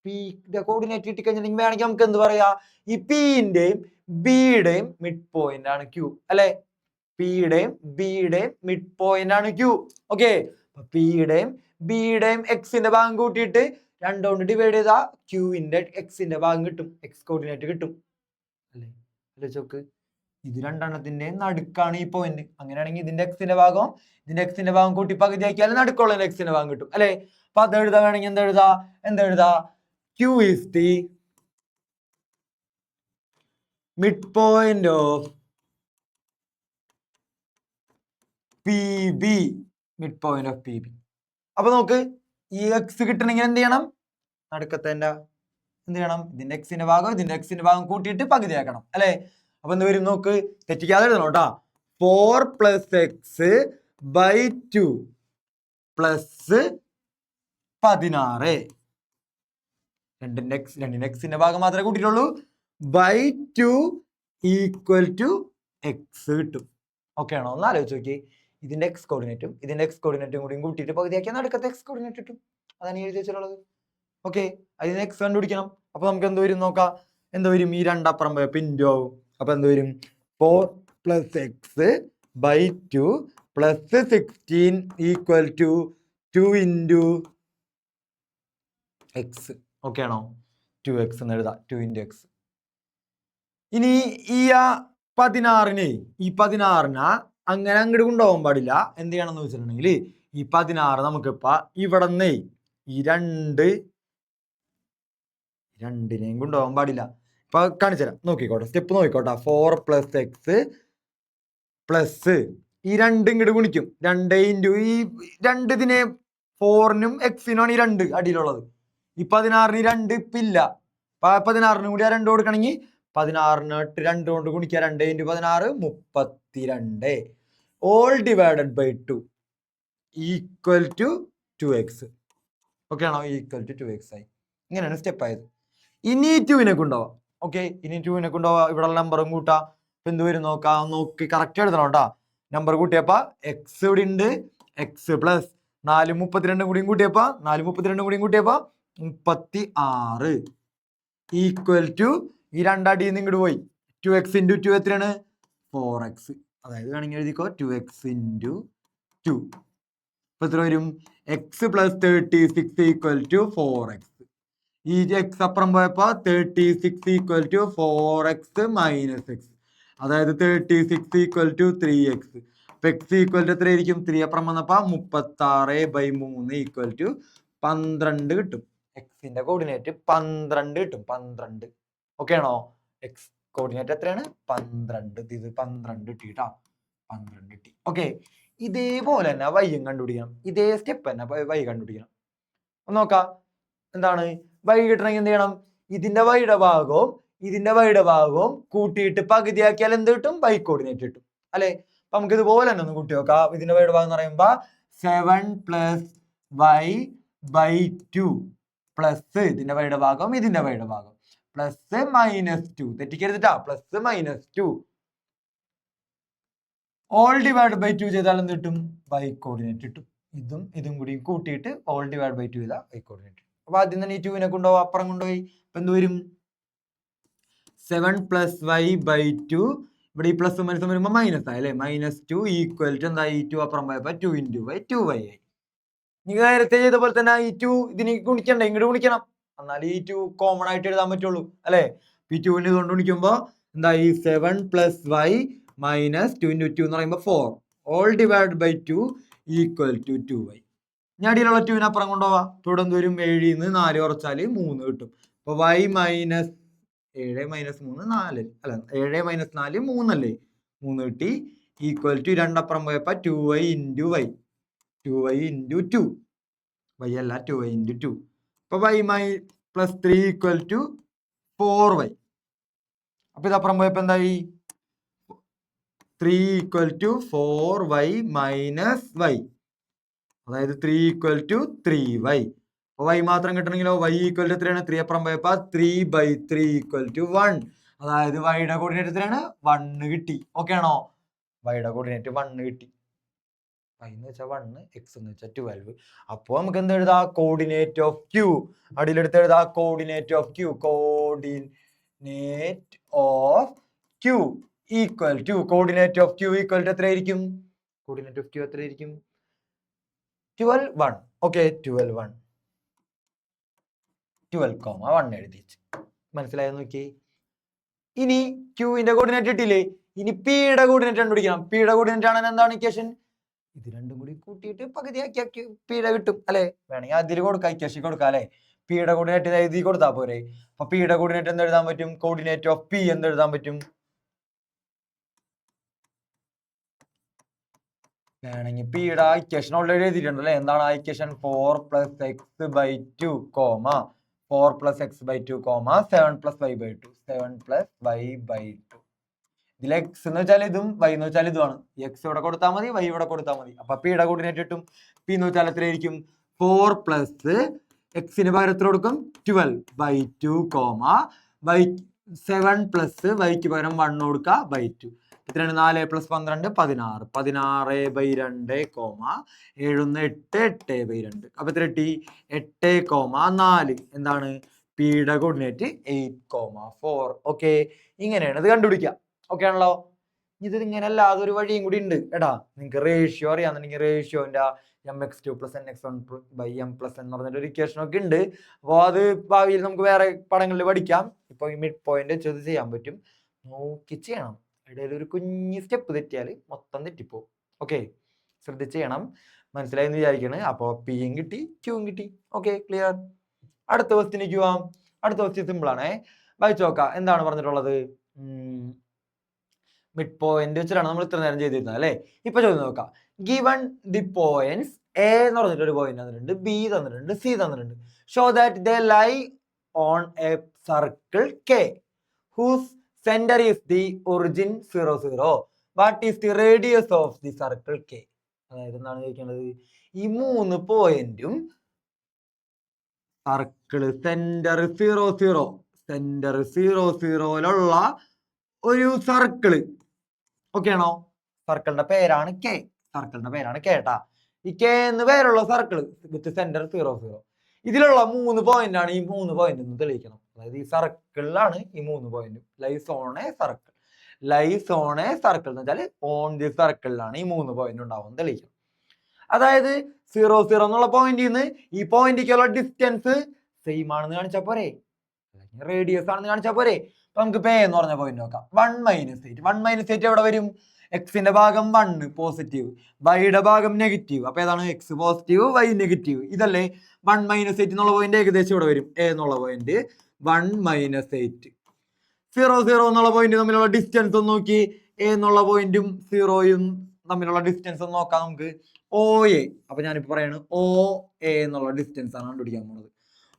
പിയുടെ കോർഡിനേറ്റ് കിട്ടിക്കഴിഞ്ഞിട്ടുണ്ടെങ്കിൽ വേണമെങ്കിൽ നമുക്ക് എന്ത് പറയാ? ഈ പിന്റെയും ബിയുടെയും മിഡ് പോയിന്റ് ആണ് ക്യൂ, അല്ലെ? പിയുടെയും ബിയുടെയും മിഡ് പോയിന്റ് ആണ് ക്യൂ. ഓക്കെ, പിയുടെയും ബിയുടെയും എക്സിന്റെ ഭാഗം കൂട്ടിയിട്ട് 2 കൊണ്ട് ഡിവൈഡ് ചെയ്താ ക്യൂവിന്റെ എക്സിന്റെ ഭാഗം കിട്ടും, എക്സ് കോർഡിനേറ്റ് കിട്ടും, അല്ലേ? അല്ലെ ചോക്ക്, ഇത് രണ്ടെണ്ണത്തിന്റെ നടുക്കാണ് ഈ പോയിന്റ്. അങ്ങനെയാണെങ്കിൽ ഇതിന്റെ എക്സിന്റെ ഭാഗം കൂട്ടി പകുതിയാക്കിയാൽ നടുക്കുള്ള എക്സിന്റെ ഭാഗം കിട്ടും, അല്ലെ? അപ്പൊ അത് എഴുതാ. വേണമെങ്കിൽ എന്തെഴുതാ? Q is the mid point of P B, mid point of P B. അപ്പൊ നോക്ക്, ഈ എക്സ് കിട്ടണമെങ്കിൽ എന്ത് ചെയ്യണം? നടുക്കത്തെ എന്ത് ചെയ്യണം? ഇതിന്റെ എക്സിന്റെ ഭാഗം കൂട്ടിയിട്ട് പകുതിയാക്കണം, അല്ലെ? അപ്പൊ എന്ത് വരും നോക്ക്, തെറ്റിക്കാതെ എഴുതണം കേട്ടാ. 4 + x/2 + 16. രണ്ടിന്റെ എക്സിന്റെ ഭാഗം മാത്രമേ കൂട്ടിയിട്ടുള്ളൂ. /2 = x കിട്ടും. ഓക്കെ ആണോ? ഒന്ന് ആലോചിച്ച് നോക്കി. ഇതിന്റെ എക്സ് കോർഡിനേറ്റും കൂടി കൂട്ടിയിട്ട് പകുതിയാക്കിയാൽ നടുക്കത്തെ എക്സ് കോർഡിനേറ്റ് കിട്ടും. അതാണ് എഴുതി വെച്ചിട്ടുള്ളത്. ഓക്കെ, അതിന് എക്സ് കണ്ടുപിടിക്കണം. അപ്പൊ നമുക്ക് എന്ത് വരും നോക്കാം. എന്ത് വരും? ഈ രണ്ടപ്പുറം പോയ പിൻറ്റു ആവും. അപ്പൊ എന്ത് വരും? 4 + x/2 + 16 = 2 × x. ഓക്കെ ആണോ? 2x എന്ന് എഴുതാം. 2 × x. ഇനി ഈ 16നെ അങ്ങനെ അങ്ങോട്ട് കൊണ്ടുപോകാൻ പാടില്ല. എന്ത് ചെയ്യണം എന്ന് വെച്ചിട്ടുണ്ടെങ്കിൽ ഈ 16 നമുക്കിപ്പോ ഇവിടെ നിന്ന് ഈ രണ്ടിനെയും കൊണ്ടുപോകാൻ പാടില്ല. ഇപ്പൊ കാണിച്ചു തരാം, നോക്കിക്കോട്ടെ, സ്റ്റെപ്പ് നോക്കിക്കോട്ടെ. 4 + x പ്ലസ് ഈ 2 ഇങ്ങോട്ട് ഗുണിക്കും. 2 × ഈ 2 ഇതിനെ 4നും x-നും ആണ് ഈ 2 അടിയിലുള്ളത്. ഈ 16ന് 2 ഇപ്പില്ല. 16ന് കൂടി ആ 2 കൊടുക്കണമെങ്കിൽ 16ന് 2 കൊണ്ട് ഗുണിക്കുക. 2 × 16 32. All divided by 2 equal to 2x. Okay ആണോ? ഈക്വൽ ടു 2x ആയി. ഇങ്ങനെയാണ് സ്റ്റെപ്പ് ആയത്. ഇനി 2നെ കൊണ്ടുപോവാം. ഓക്കെ, ഇനി 2നെ കൊണ്ടുപോവാ. ഇവിടെ നമ്പറും കൂട്ടാം. ഇപ്പൊ എന്ത് വരും നോക്കാം. നോക്കി കറക്റ്റ് എഴുതണം കേട്ടാ. നമ്പർ കൂട്ടിയപ്പോ എക്സ് ഇവിടെ ഉണ്ട്. എക്സ് പ്ലസ് 4 32 കൂടിയും കൂട്ടിയപ്പോ 36 ഈക്വൽ ടു ഈ രണ്ടടിയിൽ നിന്ന് ഇങ്ങോട്ട് പോയി 2x × 2 എത്രയാണ്? 4x. അതായത് വേണമെങ്കിൽ എഴുതിക്കോ 2x × 2. ഇപ്പൊ എത്ര വരും? X plus 36 equal to 4x. ഈ എക്സ് അപ്പുറം പോയപ്പോ 36 equal to 4x minus X. അതായത് 36 ഈക്വൽ ടു 3x. അപ്പൊ എക്സ് ഈക്വൽ ടു എത്രയായിരിക്കും? 3 അപ്പുറം വന്നപ്പോ 36/3 ഈക്വൽ ടു 12 കിട്ടും. എക്സിന്റെ കോർഡിനേറ്റ് 12 കിട്ടും. 12. ഓക്കെ ആണോ? എക്സ് കോർഡിനേറ്റ് എത്രയാണ്? 12. ഇത് 12 കിട്ടിട്ടാ. 12 കിട്ടി. ഓക്കെ, ഇതേപോലെ തന്നെ വൈയും കണ്ടുപിടിക്കണം. ഇതേ സ്റ്റെപ്പ് തന്നെ വൈ കണ്ടുപിടിക്കണം. നോക്കാം. എന്താണ് വൈ കിട്ടണമെങ്കിൽ എന്ത് ചെയ്യണം? ഇതിന്റെ വൈയുടെ ഭാഗവും കൂട്ടിയിട്ട് പകുതിയാക്കിയാൽ എന്ത് കിട്ടും? വൈ കോർഡിനേറ്റ് കിട്ടും അല്ലെ? അപ്പൊ നമുക്ക് ഇതുപോലെ തന്നെ ഒന്ന് കൂട്ടി നോക്കാം. ഇതിന്റെ വൈയുടെ ഭാഗം എന്ന് പറയുമ്പോ 7 + y/2 പ്ലസ് ഇതിന്റെ വൈയുടെ ഭാഗം പ്ലസ് -2. തെറ്റിക്കരുതിട്ടാ. പ്ലസ് -2 ഓൾ ഡിവൈഡ് ബൈ 2 ചെയ്താൽ എന്ത് കിട്ടും? വൈ കോർഡിനേറ്റ് കിട്ടും. ഇതും കൂടി കൂട്ടിയിട്ട് ഓൾ ഡിവൈഡ് ബൈ 2 ചെയ്താൽ വൈ കോർഡിനേറ്റ്. അപ്പൊ ആദ്യം തന്നെ ഈ 2നെ കൊണ്ടുപോയി അപ്പുറം കൊണ്ടുപോയി. അപ്പൊ എന്ത് വരും? 7 + y/2. ഇവിടെ ഈ പ്ലസ് മൈനസ് വരുമ്പോ മൈനസ് ആയി അല്ലെ? -2 ഈക്വൽ ടു എന്തായി? 2 അപ്പുറം പോയപ്പോ 2 × y 2y ആയി. നിങ്ങൾ നേരത്തെ ചെയ്ത പോലെ തന്നെ ഈ 2 ഇതിന് ഗുണിക്കണ്ടേ? ഇങ്ങോട്ട് ഗുണിക്കണം. എന്നാൽ ഈ 2 കോമൺ ആയിട്ട് എഴുതാൻ പറ്റുള്ളൂ അല്ലെ? ഈ 2നെ ഇതുകൊണ്ട് ഗുണിക്കുമ്പോ എന്തായി? 7 + y - 2 × 2 എന്ന് പറയുമ്പോൾ 4 all divide by 2 equal to 2y. ഞാൻ അടിയിലുള്ള 2നെ അപ്പുറം കൊണ്ടുപോവാ. ഇവിടെ എന്ത് വരും? 7ൽ നിന്ന് 4 കുറച്ചാൽ 3 കിട്ടും. അപ്പൊ y - 7 - 3 4 അല്ല 7 - 4 3 അല്ലേ? 3 കിട്ടി. ഈക്വൽ ടു 2 അപ്പുറം പോയപ്പോ 2y × y 2y × 2 y അല്ല 2y × 2. അപ്പൊ y + 3 ഈക്വൽ ടു 4y. അപ്പൊ ഇത് അപ്പുറം പോയപ്പോ എന്തായി? 3 equal to 4y minus y. അതായത് 3 ഈക്വൽ ടു 3y. അപ്പൊ y മാത്രം കിട്ടണമെങ്കിലോ? y ഈക്വൽ ടു എത്രയാണ്? 3 അപ്പുറം പോയപ്പോ 3/3 ഈക്വൽ ടു 1. അതായത് വൈയുടെ കോർഡിനേറ്റ് എത്രയാണ്? 1 കിട്ടി. ഓക്കെ ആണോ? വൈയുടെ കോർഡിനേറ്റ് 1 കിട്ടി. y എന്ന് വെച്ചാൽ 1, x എന്ന് വെച്ചാൽ 12. അപ്പൊ നമുക്ക് എന്ത് എഴുതാം? Coordinate of q. അടിയിലെടുത്ത് എഴുതാം coordinate of q. Coordinate of q equal to coordinate of q equal to എത്രയായിരിക്കും? കോർഡിനേറ്റ് ഓഫ് q എത്രയായിരിക്കും? 12 1. ഓക്കെ, 12 1. 12,1 എഴുതി. മനസ്സിലായോ? നോക്കി. ഇനി ക്യൂവിന്റെ കോർഡിനേറ്റ് കിട്ടിയില്ലേ? ഇനി പിയുടെ കോർഡിനേറ്റ് കണ്ടുപിടിക്കണം. പിയുടെ കോർഡിനേറ്റ് ആണ് എന്താണ് ഇക്വേഷൻ? ഇത് രണ്ടും കൂടി കൂട്ടിയിട്ട് പകുതിയാക്കി പിയുടെ കിട്ടും അല്ലെ? വേണമെങ്കിൽ അതിൽ കൊടുക്കാം, ഇക്വേഷൻ കൊടുക്കാം അല്ലെ? പിയുടെ കോർഡിനേറ്റ് എഴുതി കൊടുത്താൽ പോരെ? അപ്പൊ പിയുടെ കോർഡിനേറ്റ് എന്ത് എഴുതാൻ പറ്റും? കോർഡിനേറ്റ് ഓഫ് പി എന്ത് എഴുതാൻ പറ്റും? വേണമെങ്കിൽ പിയുടെ ഇക്വേഷൻ ഓൾറെഡി എഴുതിയിട്ടുണ്ട് അല്ലെ? എന്താണ് ആ equation? 4 + x/2, 4 + x/2, 7 + y/2. 7 + y/2. ഇതിൽ x എന്ന് വെച്ചാൽ ഇതും y എന്ന് വെച്ചാൽ ഇതുമാണ്. x ഇവിടെ കൊടുത്താൽ മതി, y ഇവിടെ കൊടുത്താൽ മതി. അപ്പൊ പിയുടെ കോർഡിനേറ്റ് കിട്ടും. പി എന്ന് വെച്ചാൽ എത്രയായിരിക്കും? 4 + x-ന് പകരം എത്ര കൊടുക്കും? 12/2, y 7 + y-ക്ക് പകരം 1 കൊടുക്കുക /2. എത്രയാണ്? 4 + 12 16. 16/2, 7 8/2. അപ്പൊ എത്ര കിട്ടി? 8,4. എന്താണ് പിയുടെ കോർഡിനേറ്റ്? 8,4. ഓക്കെ, ഇങ്ങനെയാണ് ഇത് കണ്ടുപിടിക്കുക. ഓക്കെ ആണല്ലോ? ഇത് ഇങ്ങനെ അല്ലാതെ ഒരു വഴിയും കൂടി ഉണ്ട് എടാ. നിങ്ങൾക്ക് റേഷ്യോ അറിയാന്നുണ്ടെങ്കിൽ റേഷ്യോന്റെ mx2 + nx1/m + n എന്ന് പറഞ്ഞിട്ട് ഒരു ഇക്വേഷൻ ഒക്കെ ഉണ്ട്. അപ്പോൾ അത് ഭാവിയിൽ നമുക്ക് വേറെ പടങ്ങളിൽ പഠിക്കാം. ഇപ്പൊ ഈ മിഡ് പോയിന്റ് വെച്ചത് ചെയ്യാൻ പറ്റും. നോക്കി ചെയ്യണം. ഇടയിൽ ഒരു കുഞ്ഞ് സ്റ്റെപ്പ് തെറ്റിയാൽ മൊത്തം തെറ്റിപ്പോ. ഓക്കെ, ശ്രദ്ധിച്ച് ചെയ്യണം. മനസ്സിലായെന്ന് വിചാരിക്കണേ. അപ്പോൾ പിയും കിട്ടി, ക്യൂവും കിട്ടി. Okay, clear. അടുത്ത ക്വസ്റ്റിലേക്ക് പോവാം. അടുത്ത ക്വസ്റ്റ്യൻ സിമ്പിൾ ആണേ. വായിച്ചു നോക്കാം. എന്താണ് പറഞ്ഞിട്ടുള്ളത്? മിഡ് പോയിന്റ് വെച്ചിട്ടാണ് നമ്മൾ ഇത്ര നേരം ചെയ്തിരുന്നത് അല്ലെ? ഇപ്പൊ ചോദ്യം നോക്കാം. ഗിവൺ ദി പോയിന്റ്സ് എ എന്ന് പറഞ്ഞിട്ട് ഒരു പോയിന്റ് തന്നിട്ടുണ്ട്, ബി തന്നിട്ടുണ്ട്, സി തന്നിട്ടുണ്ട്. Show that they lie on a circle K whose center is the origin 0, 0. What is the radius of the circle K? അതായത് എന്താണ് ചോദിക്കേണ്ടത്? ഈ 3 പോയിന്റും സർക്കിൾ സെന്റർ 0, 0 ഒരു സർക്കിള് ഓക്കെ ആണോ? സർക്കിളിന്റെ പേരാണ് കെ. സർക്കിളിന്റെ പേരാണ് കേട്ടാ. ഈ കെ എന്ന് പേരുള്ള സർക്കിള് വിത്ത് സെന്റർ 0, 0. ഇതിലുള്ള 3 പോയിന്റ് ആണ്. ഈ 3 പോയിന്റ് ഒന്ന് തെളിയിക്കണം. അതായത് ഈ സർക്കിളിലാണ് ഈ 3 point. Lies on a circle. Lies on a circle എന്ന് വെച്ചാൽ ഓൺ ദി സർക്കിളിലാണ് ഈ 3 പോയിന്റ് ഉണ്ടാവും തെളിയിക്കണം. അതായത് 0, 0 എന്നുള്ള പോയിന്റിൽ നിന്ന് ഈ പോയിന്റിലേക്കുള്ള ഡിസ്റ്റൻസ് സെയിം ആണെന്ന് കാണിച്ചാൽ പോരെ, റേഡിയസ് ആണെന്ന് കാണിച്ചാൽ പോരെ. അപ്പൊ നമുക്ക് പേ എന്ന് പറഞ്ഞ പോയിന്റ് നോക്കാം. 1 - 8. 1 - 8 എവിടെ വരും? എക്സിന്റെ ഭാഗം 1 പോസിറ്റീവ്, വൈയുടെ ഭാഗം നെഗറ്റീവ്. അപ്പൊ ഏതാണ്? X positive, y negative. ഇതല്ലേ 1 - 8 എന്നുള്ള പോയിന്റ് ഏകദേശം ഇവിടെ വരും. എ എന്നുള്ള പോയിന്റ് 1 - 8. 0, 0 എന്നുള്ള പോയിന്റ് തമ്മിലുള്ള ഡിസ്റ്റൻസ് ഒന്ന് നോക്കി. എ എന്നുള്ള പോയിന്റും 0യും തമ്മിലുള്ള ഡിസ്റ്റൻസ് ഒന്ന് നോക്കാം നമുക്ക്. O A. അപ്പൊ ഞാനിപ്പോ പറയാണ് ഒ എ എന്നുള്ള ഡിസ്റ്റൻസ് ആണ് കണ്ടുപിടിക്കാൻ പോണത്.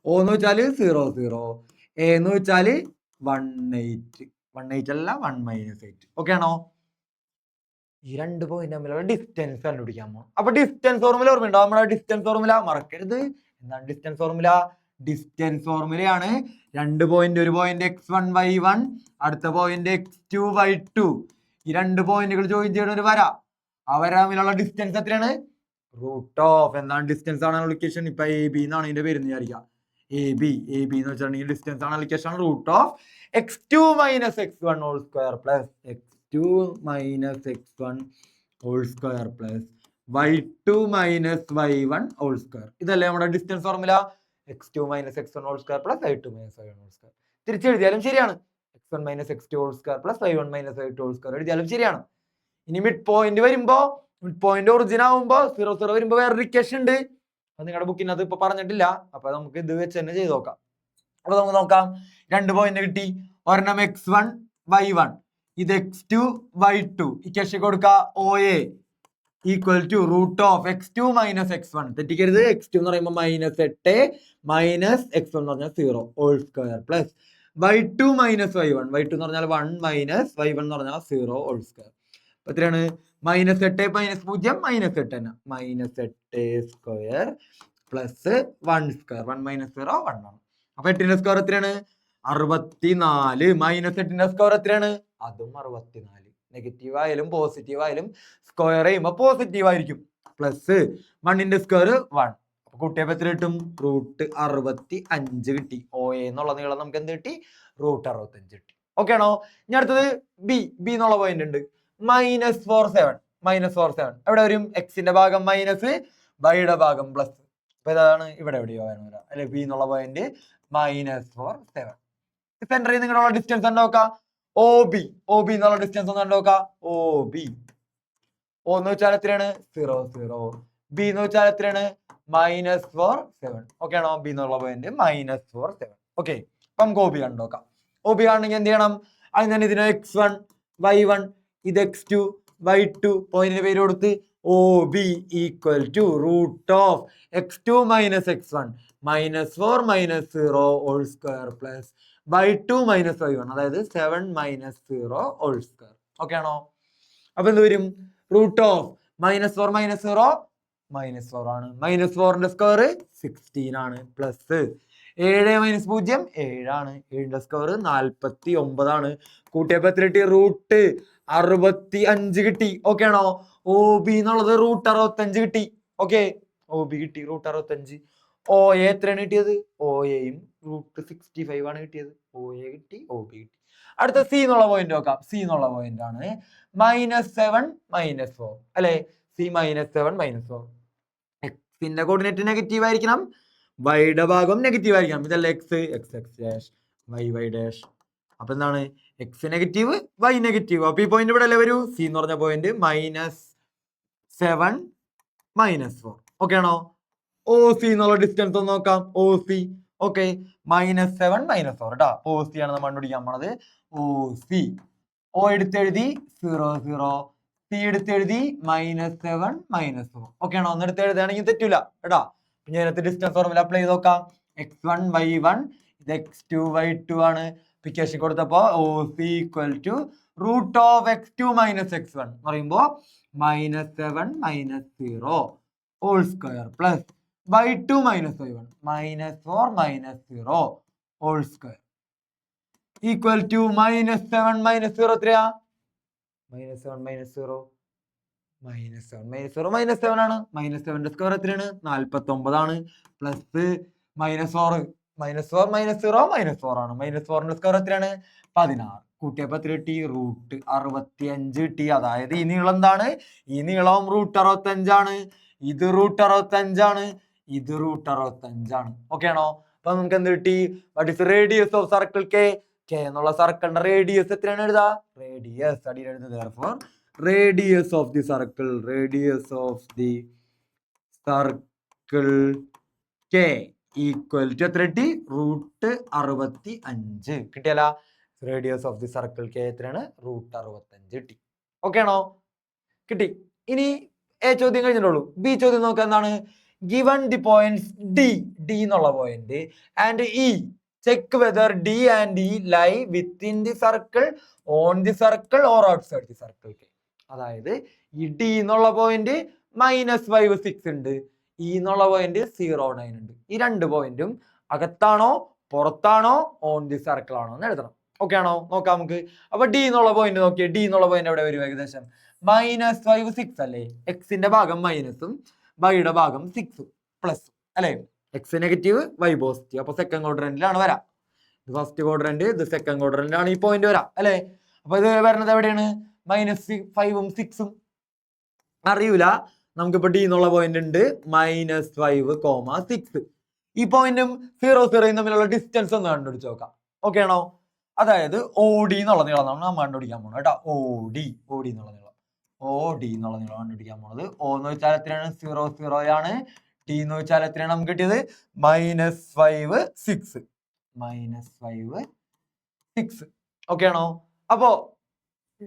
ഒ എന്ന് വെച്ചാല് 0, 0. എ എന്ന് വെച്ചാല് 1, 8 അല്ല 1 - 8. ഓക്കെ ആണോ? ഈ 2 പോയിന്റ് തമ്മിലുള്ള ഡിസ്റ്റൻസ് കണ്ടുപിടിക്കാൻ പോകണം. അപ്പൊ ഡിസ്റ്റൻസ് ഫോർമുല ഓർമ്മയുണ്ടോ? നമ്മുടെ ഡിസ്റ്റൻസ് ഫോർമുല മറക്കരുത്. എന്താണ് ഡിസ്റ്റൻസ് ഫോർമുല? ഡിസ്റ്റൻസ് ഫോർമുലയാണ് 2 പോയിന്റ്, ഒരു പോയിന്റ് x1 y1, അടുത്ത പോയിന്റ് x2 y2. ഈ 2 പോയിന്റുകൾ ജോയിൻ ചെയ്യണ ഒരു വര. ആ വര തമ്മിലുള്ള ഡിസ്റ്റൻസ് എത്രയാണ്? റൂട്ട് ഓഫ് എന്താണ് ഡിസ്റ്റൻസ് ആണ് ലൊക്കേഷൻ. ഇപ്പൊ എ ബി എന്നാണ് ഇതിന്റെ പേര് വിചാരിക്കാം. എ ബി എന്ന് വെച്ചിട്ടുണ്ടെങ്കിൽ ഡിസ്റ്റൻസ് ആണ് location. Root of x2 - x1 whole square plus x2 - x1 whole square plus y2 - y1 whole square. ഇതല്ലേ നമ്മുടെ distance formula. x2 - x1 whole square plus y2 - y1 whole square. തിരിച്ചെഴുതിയാലും ശരിയാണ്. x1 - x2 whole square plus y1 - y2 whole square എഴുതിയാലും ശരിയാണ്. ഇനി mid point വരുമ്പോ, mid point origin ആവുമ്പോ 0, 0 വരുമ്പോ വേറൊരു ഇക്വേഷൻ ഉണ്ട്. അത് നിങ്ങളുടെ ബുക്കിനകത്ത് ഇപ്പൊ പറഞ്ഞിട്ടില്ല. അപ്പൊ നമുക്ക് ഇത് വെച്ച് തന്നെ ചെയ്ത് നോക്കാം. അപ്പൊ നമുക്ക് നോക്കാം. 2 പോയിന്റ് കിട്ടി. ഒരെണ്ണം x1 y1, ഇത് x2 y2. ഇക്വേഷൻ കൊടുക്കുക. O A equal to root of x2 - x1. തെറ്റിക്കരുത്. x2 എന്ന് പറയുമ്പോൾ -8 മൈനസ് x1 എന്ന് പറഞ്ഞാൽ 0 whole square plus y2 - y1. y2 എന്ന് പറഞ്ഞാൽ 1 മൈനസ് y1 എന്ന് പറഞ്ഞാൽ 0 ഹോൾ സ്ക്വയർ. അപ്പൊ എത്രയാണ്? -8 - 0 -8 തന്നെ. -8 സ്ക്വയർ പ്ലസ് 1 സ്ക്വയർ. 1 - 0 1 ആണ്. അപ്പൊ 8ന്റെ സ്ക്വയർ എത്രയാണ്? 64. -8ന്റെ സ്ക്വയർ എത്രയാണ്? അതും 64. നെഗറ്റീവ് ആയാലും പോസിറ്റീവ് ആയാലും സ്ക്വയർ ചെയ്യുമ്പോൾ പോസിറ്റീവ് ആയിരിക്കും. പ്ലസ് 1ന്റെ സ്ക്വയർ 1. അപ്പൊ കൂട്ടിയപ്പോ എത്ര കിട്ടും? റൂട്ട് 65 കിട്ടി. ഒ എ എന്നുള്ള നീളം നമുക്ക് എന്ത് കിട്ടി? റൂട്ട് 65 കിട്ടി. ഓക്കെ ആണോ? ഇനി അടുത്തത് ബി എന്നുള്ള പോയിന്റ് ഉണ്ട്. -47. എവിടെ വരും? എക്സിന്റെ ഭാഗം മൈനസ്, വൈയുടെ ഭാഗം പ്ലസ്. അപ്പൊ ഇതാണ് ഇവിടെ എവിടെയോ വരാം അല്ലെ. ബി എന്നുള്ള പോയിന്റ് -47. സെന്ററിൽ നിങ്ങളുള്ള ഡിസ്റ്റൻസ് കണ്ടോക്കാം. ഒ ബി എന്നുള്ള ഡിസ്റ്റൻസ് ഒന്ന് കണ്ടോക്കാം. ഒ എന്ന് വെച്ചാൽ എത്രയാണ്? 0, 0. ബി എന്ന് വെച്ചാൽ എത്രയാണ്? -47. ഓക്കെ ആണോ? ബി എന്നുള്ള പോയിന്റ് -47. ഓക്കെ. അപ്പൊ നമുക്ക് ഒ ബി കണ്ടോക്കാം. ഒ ബി കാണണമെങ്കിൽ എന്ത് ചെയ്യണം? അതിന് തന്നെ ഇതിന് x1 y1, ഇത് x2 y2 പോയിന്റിന്റെ പേര് കൊടുത്ത് O B equal to root of x2 - x1 -4 - 0 whole square plus y2 - y1 അതായത് 7 - 0 ഹോൾ സ്ക്വയർ. ഓക്കെ ആണോ? അപ്പൊ എന്ത് വരും? റൂട്ട് ഓഫ് -4 - 0 -4 ആണ്. -4ന്റെ സ്ക്വയർ 16 ആണ്. പ്ലസ് 7 - 0 7 ആണ്. 7ന്റെ സ്ക്വയർ 49 ആണ്. കൂട്ടിയപ്പോ എത്ര കിട്ടി? റൂട്ട് 65 കിട്ടി. ഓക്കെ ആണോ? ഒ ബി എന്നുള്ളത് റൂട്ട് 65 കിട്ടി. ഓക്കെ, ഒ ബി കിട്ടി റൂട്ട് 65. ഒ എ എത്രയാണ് കിട്ടിയത്? ഒ എയും റൂട്ട് 65 ആണ് കിട്ടിയത്. ഒ എ കിട്ടി, ഒ ബി കിട്ടി. അടുത്ത സി എന്നുള്ള പോയിന്റ് നോക്കാം. സി എന്നുള്ള പോയിന്റ് ആണ് -7 - 4 അല്ലെ. സി -7 - 4. എക്സിന്റെ കോർഡിനേറ്റ് നെഗറ്റീവ് ആയിരിക്കണം, വൈയുടെ ഭാഗം നെഗറ്റീവ് ആയിരിക്കണം. ഇതല്ല x, x dash, y y dash. അപ്പൊ എന്താണ്? X negative, y negative. അപ്പൊ ഈ പോയിന്റ് ഇവിടെ അല്ലേ വരൂ. സി എന്ന് പറഞ്ഞ പോയിന്റ് -7 - 4. ഓക്കെ ആണോ? ഒ സി എന്നുള്ള ഡിസ്റ്റൻസ് ഒന്ന് നോക്കാം. ഒ സി ഓക്കെ -7 - 4 കേട്ടോ. ഒ സി ആണ് നമ്മൾ കണ്ടുപിടിക്കാൻ പോണത്. O C. ഒ എടുത്തെഴുതി 0, 0. സി എടുത്തെഴുതി -7 - 4. ഓക്കെ ആണോ? ഒന്ന് എടുത്ത് എഴുതുകയാണെങ്കിൽ തെറ്റൂല കേട്ടോ. ഞാൻ ഡിസ്റ്റൻസ് ഫോർമുല അപ്ലൈ ചെയ്ത് നോക്കാം. x1 y1 ഇത് x2 y2 ആണ്. ഇക്വേഷൻ കൊടുത്തപ്പോ OC equal to root of x2 minus x1 എന്ന് പറയുമ്പോൾ -7 -0 whole square plus y2 minus y1 -4 -0 whole square equal to -7 -0 എത്രയാ? -7 -0 -7 ആണ്. -7ന്റെ സ്ക്വയർ എത്രയാണ്? 49 ആണ്. പ്ലസ് -4 -4 -0 -4 ആണ്. -4ന്റെ സ്ക്വയർ എത്രയാണ്? 16. കൂട്ടിയപ്പോ എത്ര കിട്ടി? റൂട്ട് 65 കിട്ടി. അതായത് ഈ നീളം എന്താണ്? ഈ നീളം റൂട്ട് 65 ആണ്. ഇത് റൂട്ട് 65 ആണ്. ഇത് റൂട്ട് 65 ആണ്. ഓക്കെ ആണോ? അപ്പൊ നമുക്ക് എന്ത് കിട്ടി? What is radius of circle K? K എന്നുള്ള സർക്കിളിന്റെ റേഡിയസ് എത്രയാണ് എഴുതാ? റേഡിയസ് അടിയിൽ എഴുതുന്നത്. therefore radius of the circle K equal to എത്ര കിട്ടി? റൂട്ട് 65 കിട്ടിയല്ല. Radius of the circle K എത്രയാണ്? റൂട്ട് 65 കിട്ടി. ഓക്കെ ആണോ? കിട്ടി. ഇനി എ ചോദ്യം കഴിഞ്ഞിട്ടുള്ളൂ. ബി ചോദ്യം നോക്കുക. എന്താണ്? ഗിവൺ ദി പോയിന്റ്സ് ഡി എന്നുള്ള point and E check whether D and E lie within the circle, on the circle or outside the circle K. അതായത് ഈ ഡി എന്നുള്ള പോയിന്റ് -5 6 ഉണ്ട്, ഇ എന്നുള്ള പോയിന്റ് 0 9 ഉണ്ട്. ഈ രണ്ട് പോയിന്റും അകത്താണോ പുറത്താണോ ഓൺ ദി സർക്കിൾ ആണോ എന്ന് എഴുതണം. ഓക്കെ ആണോ? നോക്കാം നമുക്ക്. അപ്പൊ ഡി എന്നുള്ള പോയിന്റ് നോക്കിയേ. ഡി എന്നുള്ള പോയിന്റ് എവിടെ വരും? ഏകദേശം -5 6 അല്ലേ? എക്സിന്റെ ഭാഗം മൈനസും വൈയുടെ ഭാഗം 6 പ്ലസ് അല്ലെ? X negative y positive. അപ്പൊ സെക്കൻഡ് ക്വാഡ്രന്റിലാണ് വരാം. ഇത് ഫസ്റ്റ് ക്വാഡ്രന്റ്, ഇത് സെക്കൻഡ് ക്വാഡ്രന്റിലാണ് ഈ പോയിന്റ് വരാം അല്ലെ? അപ്പൊ ഇത് വരുന്നത് എവിടെയാണ്? -5ഉം 6ഉം അറിയൂല. നമുക്കിപ്പോ ഡി എന്നുള്ള പോയിന്റ് ഉണ്ട് -5, 6. ഈ പോയിന്റും 0 0 തമ്മിലുള്ള ഡിസ്റ്റൻസ് ഒന്ന് കണ്ടുപിടിച്ച് നോക്കാം. ഓക്കെ ആണോ? അതായത് OD എന്നുള്ള നീളം നമ്മൾ കണ്ടുപിടിക്കാൻ പോകണം കേട്ടോ. OD എന്നുള്ള നീളം കണ്ടുപിടിക്കാൻ പോണത്. O എന്ന് വെച്ചാൽ എത്രയാണ്? 0 0 ആണ്. T എന്ന് വെച്ചാൽ എത്രയാണ് നമുക്ക് കിട്ടിയത്? -5 6. ഓക്കെ ആണോ? അപ്പോ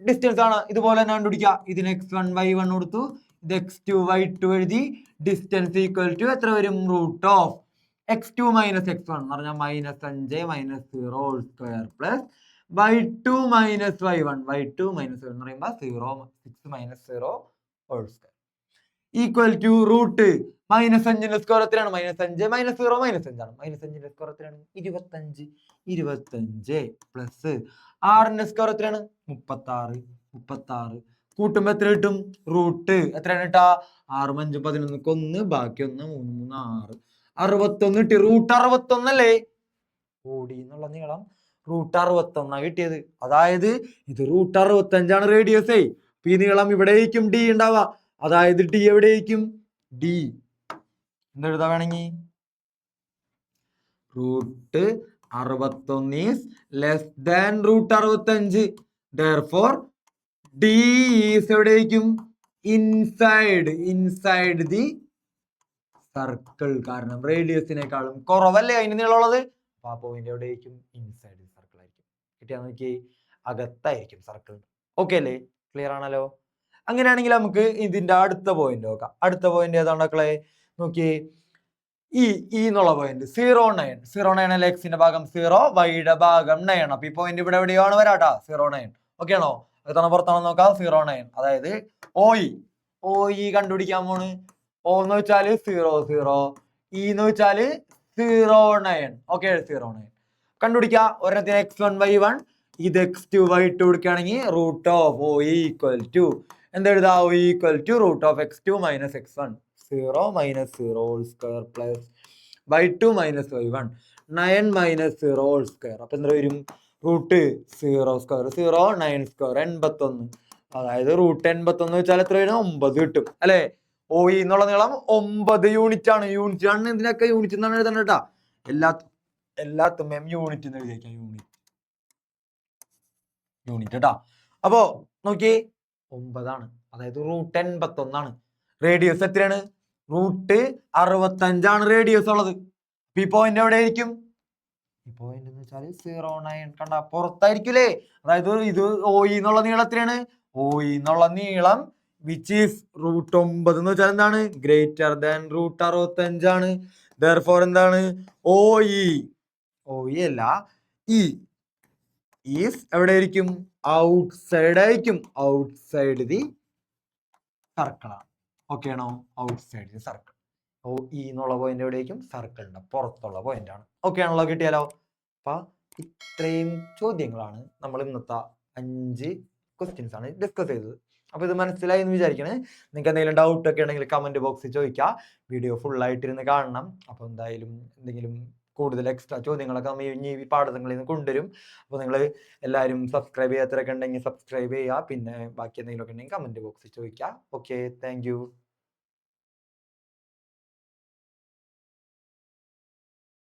ഡിസ്റ്റൻസ് ആണ് ഇതുപോലെ തന്നെ കണ്ടുപിടിക്കുക. ഇതിന് x1 y1 കൊടുത്തു, ഇത് x2 y2 എഴുതി. ഡിസ്റ്റൻസ് ഈക്വൽ ടു എത്ര വരും? Root of x2 minus x1 എന്ന് പറഞ്ഞാൽ -5 -0 whole square plus y2 minus y1 എന്ന് പറയുമ്പോൾ 6 -0 whole square equal to root -5ന്റെ സ്ക്വയർ എത്രയാണ്? -5 -0 -5 ആണ്. -5ന്റെ സ്ക്വയർ എത്രയാണ്? 25 പ്ലസ് 6ന്റെ സ്ക്വയർ എത്രയാണ്? 36. കൂട്ടുമ്പോ എത്ര കിട്ടും? റൂട്ട് എത്രയാണ് കിട്ടാ? 6 5 11 1 ബാക്കി 1 3 3 6 61 കിട്ടി. റൂട്ട് 61 അല്ലേ? ഓടി എന്നുള്ള നീളം റൂട്ട് 61 കിട്ടിയത്. അതായത് ഇത് റൂട്ട് 65 റേഡിയസ്. ഈ നീളം ഇവിടേക്കും ഡി ഉണ്ടാവുക. അതായത് ഡി എവിടേക്കും? ഡി എന്തെഴുതാ വേണമെങ്കിൽ? Root 61 is less than root 65. therefore D is എവിടേക്കും? Inside the circle. കാരണം റേഡിയസിനേക്കാളും കുറവല്ലേ അതിന് നീളമുള്ളത്. അപ്പൊ ആ പോയിന്റ് എവിടേക്കും? ഇൻസൈഡ് ദി സർക്കിൾ ആയിരിക്കും. കിട്ടിയാ നോക്കി, അകത്തായിരിക്കും സർക്കിൾ. ഓക്കെ അല്ലേ? ക്ലിയർ ആണല്ലോ? അങ്ങനെയാണെങ്കിൽ നമുക്ക് ഇതിന്റെ അടുത്ത പോയിന്റ് നോക്കാം. അടുത്ത പോയിന്റ് ഏതാണ് മക്കളെ? നോക്കിയേ, ഈ എന്നുള്ള പോയിന്റ് 0 9 അല്ലെ? എക്സിന്റെ ഭാഗം 0, വൈയുടെ ഭാഗം 9. അപ്പൊ ഈ പോയിന്റ് ഇവിടെ എവിടെയാണ് വരാട്ടാ? 0 9. ഓക്കെ ആണോ? അകത്താണോ പുറത്താണോ നോക്കാം. 0 9. അതായത് OE കണ്ടുപിടിക്കാൻ പോണ്. O എന്ന് വെച്ചാല് 0 0, E എന്ന് വെച്ചാല് 0 9. ഓക്കെ, 0 9 കണ്ടുപിടിക്കാം. ഒരെണ്ണത്തിന് x1 y1, ഇത് x2 y2 കൊടുക്കുകയാണെങ്കിൽ root of OE equal to എന്തെഴുതാ? OE equal to root of x2 minus x1 0 -0 whole square plus y2 minus y1 9 -0 whole square. അപ്പൊ എന്താ വരും? Root 0 square 0 9 square 81. അതായത് റൂട്ട് 81 വെച്ചാൽ എത്ര വരും? 9 കിട്ടും അല്ലെ? OE എന്നുള്ള നീളം 9 യൂണിറ്റ് ആണ്. യൂണിറ്റ് ആണ്. ഇതിനൊക്കെ യൂണിറ്റ് എന്നാണ് എഴുതണം കേട്ടാ. എല്ലാത്തും യൂണിറ്റ് എന്ന് എഴുതിയേക്കാം. യൂണിറ്റ് കേട്ടാ. അപ്പോ നോക്കി 9 ആണ്. അതായത് റൂട്ട് 81 ആണ്. റേഡിയസ് എത്രയാണ്? റൂട്ട് 65 ആണ് റേഡിയസ് ഉള്ളത്. ഈ പോയിന്റ് എവിടെ ആയിരിക്കും? ഈ പോയിന്റ് എന്ന് വെച്ചാൽ 0 9 കണ്ട പുറത്തായിരിക്കില്ലേ? അതായത് ഇത് OE എന്നുള്ള നീളം എത്രയാണ്? OE എന്നുള്ള നീളം വിച്ച് ഈസ് റൂട്ട് 9 എന്ന് വെച്ചാൽ എന്താണ്? ഗ്രേറ്റർ ദാൻ റൂട്ട് 65 ആണ്. therefore എന്താണ് OE അല്ല ഈസ് എവിടെ ആയിരിക്കും ഔട്ട്സൈഡ് ആയിരിക്കും ഔട്ട്സൈഡ് ദി സർക്കിളാണ് ഓക്കെ ആണോ ഔട്ട്സൈഡ് ദി സർക്കിൾ എന്നുള്ള പോയിന്റ് എവിടെയായിരിക്കും സർക്കിളിന്റെ പുറത്തുള്ള പോയിന്റ് ആണ് ഓക്കെ ആണല്ലോ കിട്ടിയാലോ അപ്പൊ ഇത്രയും ചോദ്യങ്ങളാണ് നമ്മൾ ഇന്നത്തെ 5 ക്വസ്റ്റ്യൻസ് ആണ് ഡിസ്കസ് ചെയ്തത് അപ്പൊ ഇത് മനസ്സിലായി എന്ന് വിചാരിക്കണേ നിങ്ങൾക്ക് എന്തെങ്കിലും ഡൗട്ട് ഒക്കെ ഉണ്ടെങ്കിൽ കമന്റ് ബോക്സിൽ ചോദിക്കുക വീഡിയോ ഫുൾ ആയിട്ടിരുന്ന് കാണണം അപ്പൊ എന്തായാലും എന്തെങ്കിലും കൂടുതൽ എക്സ്ട്രാ ചോദ്യങ്ങളൊക്കെ നമ്മൾ ഇനി ഈ പാഠങ്ങളിൽ നിന്ന് കൊണ്ടുവരും അപ്പോൾ നിങ്ങൾ എല്ലാവരും സബ്സ്ക്രൈബ് ചെയ്യാത്തവരൊക്കെ ഉണ്ടെങ്കിൽ സബ്സ്ക്രൈബ് ചെയ്യുക പിന്നെ ബാക്കി എന്തെങ്കിലുമൊക്കെ ഉണ്ടെങ്കിൽ കമന്റ് ബോക്സിൽ ചോദിക്കുക ഓക്കെ താങ്ക്